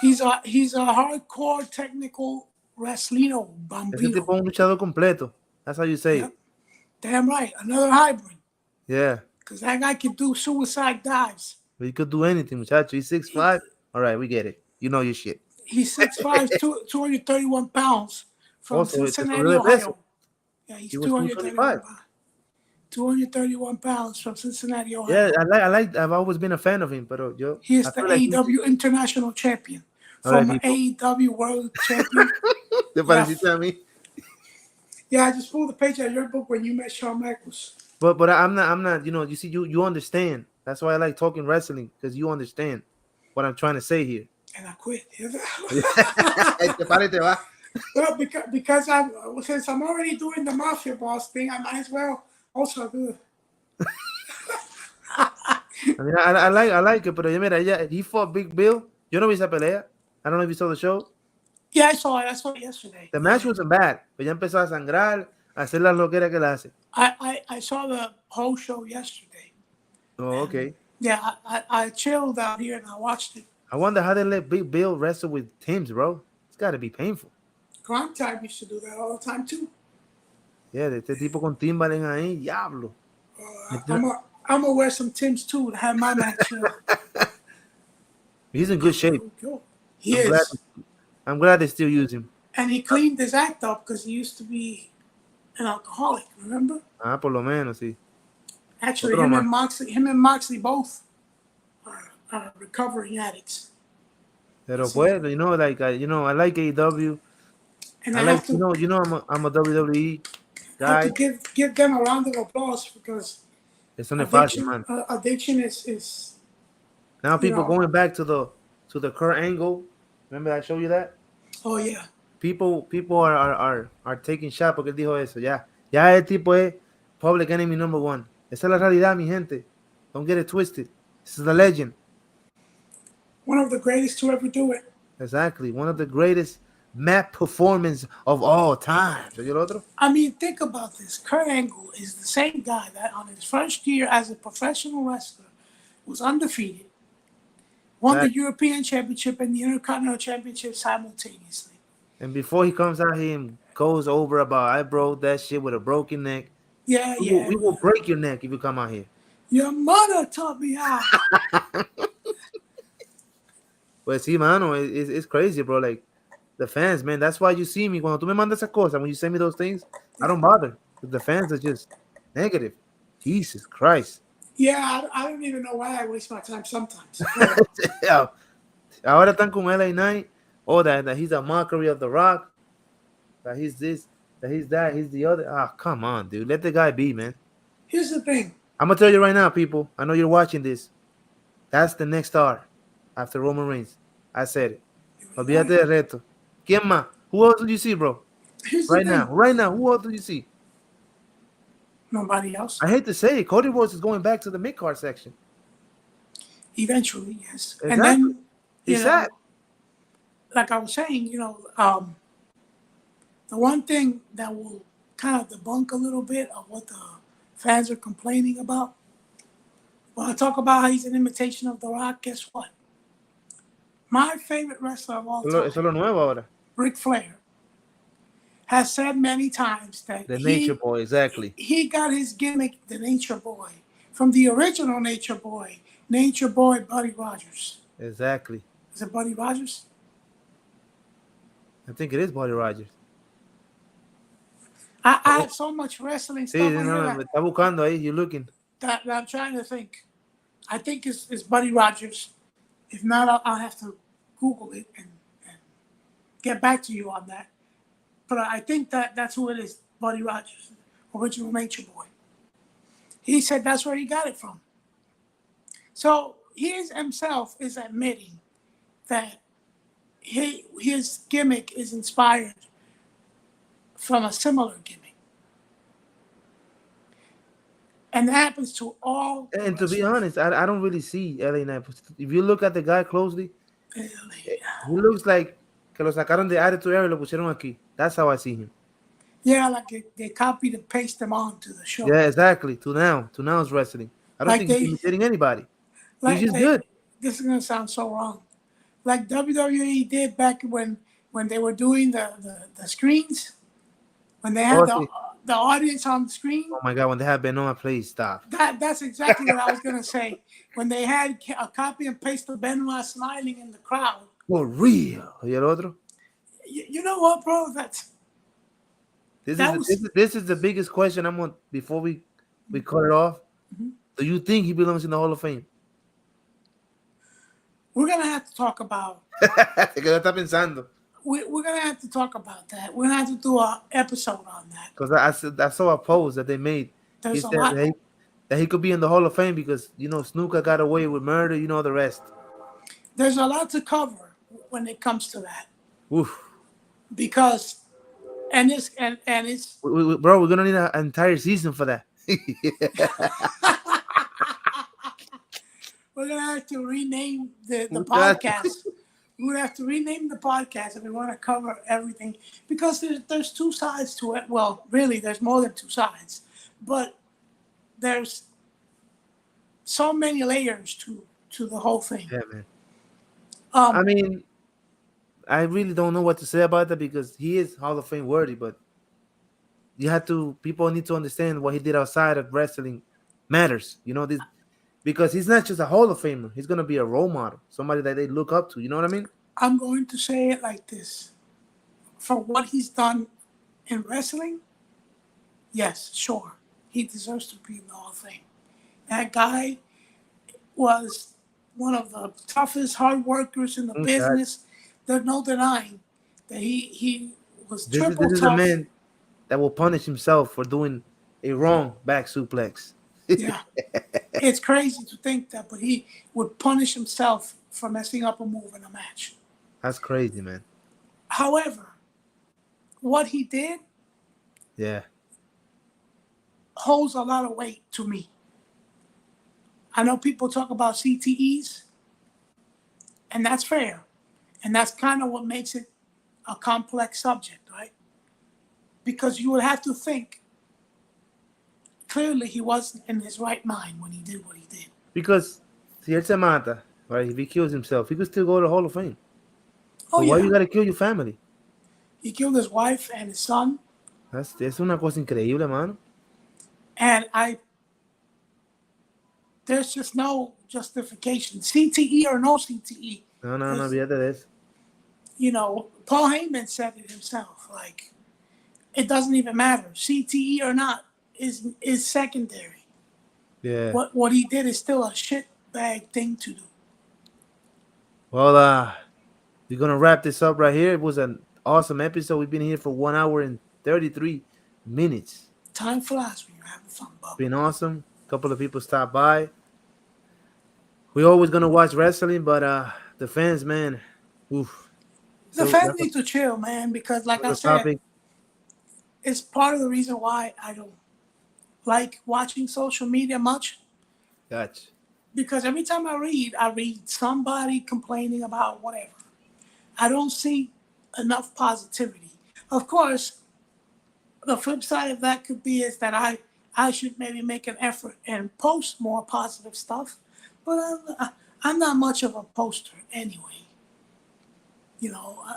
He's hardcore. he's a hardcore technical wrestlino Ese tipo bambino. es un luchador completo. That's how you say Yep, it. damn right, another hybrid. Yeah, Because that guy can do suicide dives. he could do anything, muchacho. He's 6'5". All right, we get it. You know your shit. He's 6'5", 231 pounds from Also, te Cincinnati, subió de peso. Ohio. Yeah, he's He was 231 225. pounds. 231 pounds from Cincinnati, Yeah, Ohio. I've always been a fan of him, but He I is the feel like he's AEW International Champion. all right, Former people. AEW World Champion. Te pareciste a mí. Yeah, I just pulled the page out of your book when you met Shawn Michaels. But I'm not. You see, you understand. That's why I like talking wrestling, because you understand what I'm trying to say here. And I quit. Te para y te va. Well, because since I'm already doing the Mafia Boss thing, I might as well also do it. I mean, I like it, pero ya mira, he fought Big Bill. Yo no vi esa pelea. I don't know if you saw the show. Yeah, I saw it. I saw it yesterday. The match wasn't bad, pero ya empezó a sangrar, a hacer las loqueras que le hace. I saw the whole show yesterday. Oh, okay. Yeah, I chilled out here and I watched it. I wonder how they let Big Bill wrestle with Tim's, bro. It's got to be painful. Crime Time used to do that all the time too. Yeah, de este tipo con Timbaland ahí, diablo. I'm gonna wear some Timbs too to have my match. He's in good shape. He is. I'm glad they still use him. And he cleaned his act up because he used to be an alcoholic. Remember? Ah, por lo menos, sí. Actually, Otro him and Moxley both are recovering addicts. Pero pues, like I like AEW. And I like I'm a WWE I have guy. to give them a round of applause because Eso no es fácil, man. addiction is Now people going back to the Kurt Angle. Remember I showed you that? Oh yeah. People are taking shot porque él dijo eso. Ya el tipo es public enemy number 1. Esa es la realidad, mi gente. Don't get it twisted. This is the legend. One of the greatest to ever do it. Exactly. One of the greatest map performance of all time. ¿Oye el otro? I mean, think about this. Kurt Angle is the same guy that on his first year as a professional wrestler was undefeated, won the European Championship and the Intercontinental Championship simultaneously. And before he comes out here and goes over about I broke that shit with a broken neck. Yeah, We will break your neck if you come out here. Your mother taught me how. Pues sí, mano, it's crazy, bro. Like, the fans, man, that's why you see me. Cuando tú me mandas esas cosas, when you send me those things, I don't bother. The fans are just negative. Jesus Christ. Yeah, I don't even know why I waste my time sometimes. Yeah. Ahora están con LA Knight. Oh, that he's a mockery of The Rock. That he's this, that he's that, he's the other. Ah, come on, dude. Let the guy be, man. Here's the thing. I'm going to tell you right now, people. I know you're watching this. That's the next star after Roman Reigns. I said it. Olvídate de reto. ¿Quién más? Who else do you see, bro? Right now, who else do you see? Nobody else. I hate to say it. Cody Rhodes is going back to the mid-card section. Eventually, yes. Exactly. And then, He's sad. like I was saying, the one thing that will kind of debunk a little bit of what the fans are complaining about, when I talk about how he's an imitation of The Rock, guess what? My favorite wrestler of all time, Eso es lo nuevo ahora. Ric Flair, has said many times that The Nature Boy, exactly. He got his gimmick, the Nature Boy, from the original Nature Boy Buddy Rogers. Exactly. Is it Buddy Rogers? I think it is Buddy Rogers. I have so much wrestling stuff. Sí, me está buscando ahí. You're looking. That I'm trying to think. I think it's Buddy Rogers. If not, I'll have to Google it and get back to you on that. But I think that's who it is, Buddy Rogers, original Nature Boy. He said that's where he got it from. So he himself is admitting that his gimmick is inspired from a similar gimmick. And that happens to all. And to be honest, I don't really see LA Knight. If you look at the guy closely, he looks like que lo sacaron de Attitude Era y lo pusieron aquí. That's how I see him. Yeah, like they copied and pasted them onto the show. Yeah, exactly. To now's wrestling. I don't Like think he's imitating anybody. He's just good. This is gonna sound so wrong. Like WWE did back when they were doing the screens, when they had the audience on the screen. Oh my God, when they had Benoit, please stop. That's exactly what I was gonna say. When they had a copy and paste of Benoit smiling in the crowd. For real. ¿Y el otro? You know what, bro? This is the biggest question I'm on before we cut it off. Mm-hmm. Do you think he belongs in the Hall of Fame? We're gonna have to talk about. We're gonna have to talk about that. We're gonna have to do an episode on that. Because I saw a post that they made. He said that he could be in the Hall of Fame because Snuka got away with murder. You know the rest. There's a lot to cover when it comes to that. Oof. Because it's bro, we're gonna need an entire season for that. We're gonna have to rename the podcast. We're gonna have to rename the podcast if we want to cover everything, because there's two sides to it. Well, really, there's more than two sides, but there's so many layers to the whole thing. Yeah, man. I mean, I really don't know what to say about that because he is Hall of Fame worthy, but people need to understand what he did outside of wrestling matters. This. Because he's not just a Hall of Famer. He's going to be a role model, somebody that they look up to. You know what I mean? I'm going to say it like this. For what he's done in wrestling, yes, sure. He deserves to be in the Hall of Fame. That guy was one of the toughest hard workers in the business. There's no denying that he was triple tough. This is a man that will punish himself for doing a wrong back suplex. Yeah, it's crazy to think that, but he would punish himself for messing up a move in a match. That's crazy, man. However, what he did, holds a lot of weight to me. I know people talk about CTEs, and that's fair, and that's kind of what makes it a complex subject, right? Because you would have to think. Clearly, he wasn't in his right mind when he did what he did. Because si él se mata, right? If he kills himself, he could still go to the Hall of Fame. Oh, Why you gotta kill your family? He killed his wife and his son. Es una cosa increíble, man. And there's just no justification. CTE or no CTE. No, olvídate de eso. Paul Heyman said it himself. Like, it doesn't even matter. CTE or not is secondary. Yeah. What he did is still a shitbag thing to do. Well, we're gonna wrap this up right here. It was an awesome episode. We've been here for 1 hour and 33 minutes. Time flies when you're having fun, Bob. Been awesome. A couple of people stopped by. We're always gonna watch wrestling, but the fans, man, oof. The fans need to chill, man, because like I said, it's part of the reason why I don't like watching social media much. Gotcha. Because every time I read somebody complaining about whatever. I don't see enough positivity. Of course, the flip side of that could be is that I should maybe make an effort and post more positive stuff. But I'm not much of a poster anyway.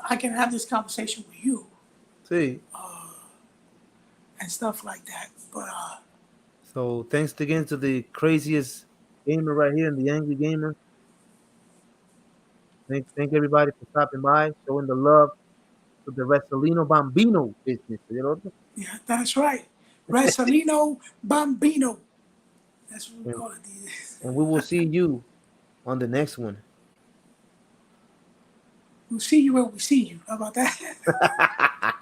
I can have this conversation with you. See. And stuff like that. But so thanks again to the craziest gamer right here and the angry gamer. Thank everybody for stopping by, showing the love to the Wrestlino Bambino business. Yeah, that's right. Wrestlino Bambino. That's what we call it. And we will see you on the next one. We'll see you when we see you. How about that?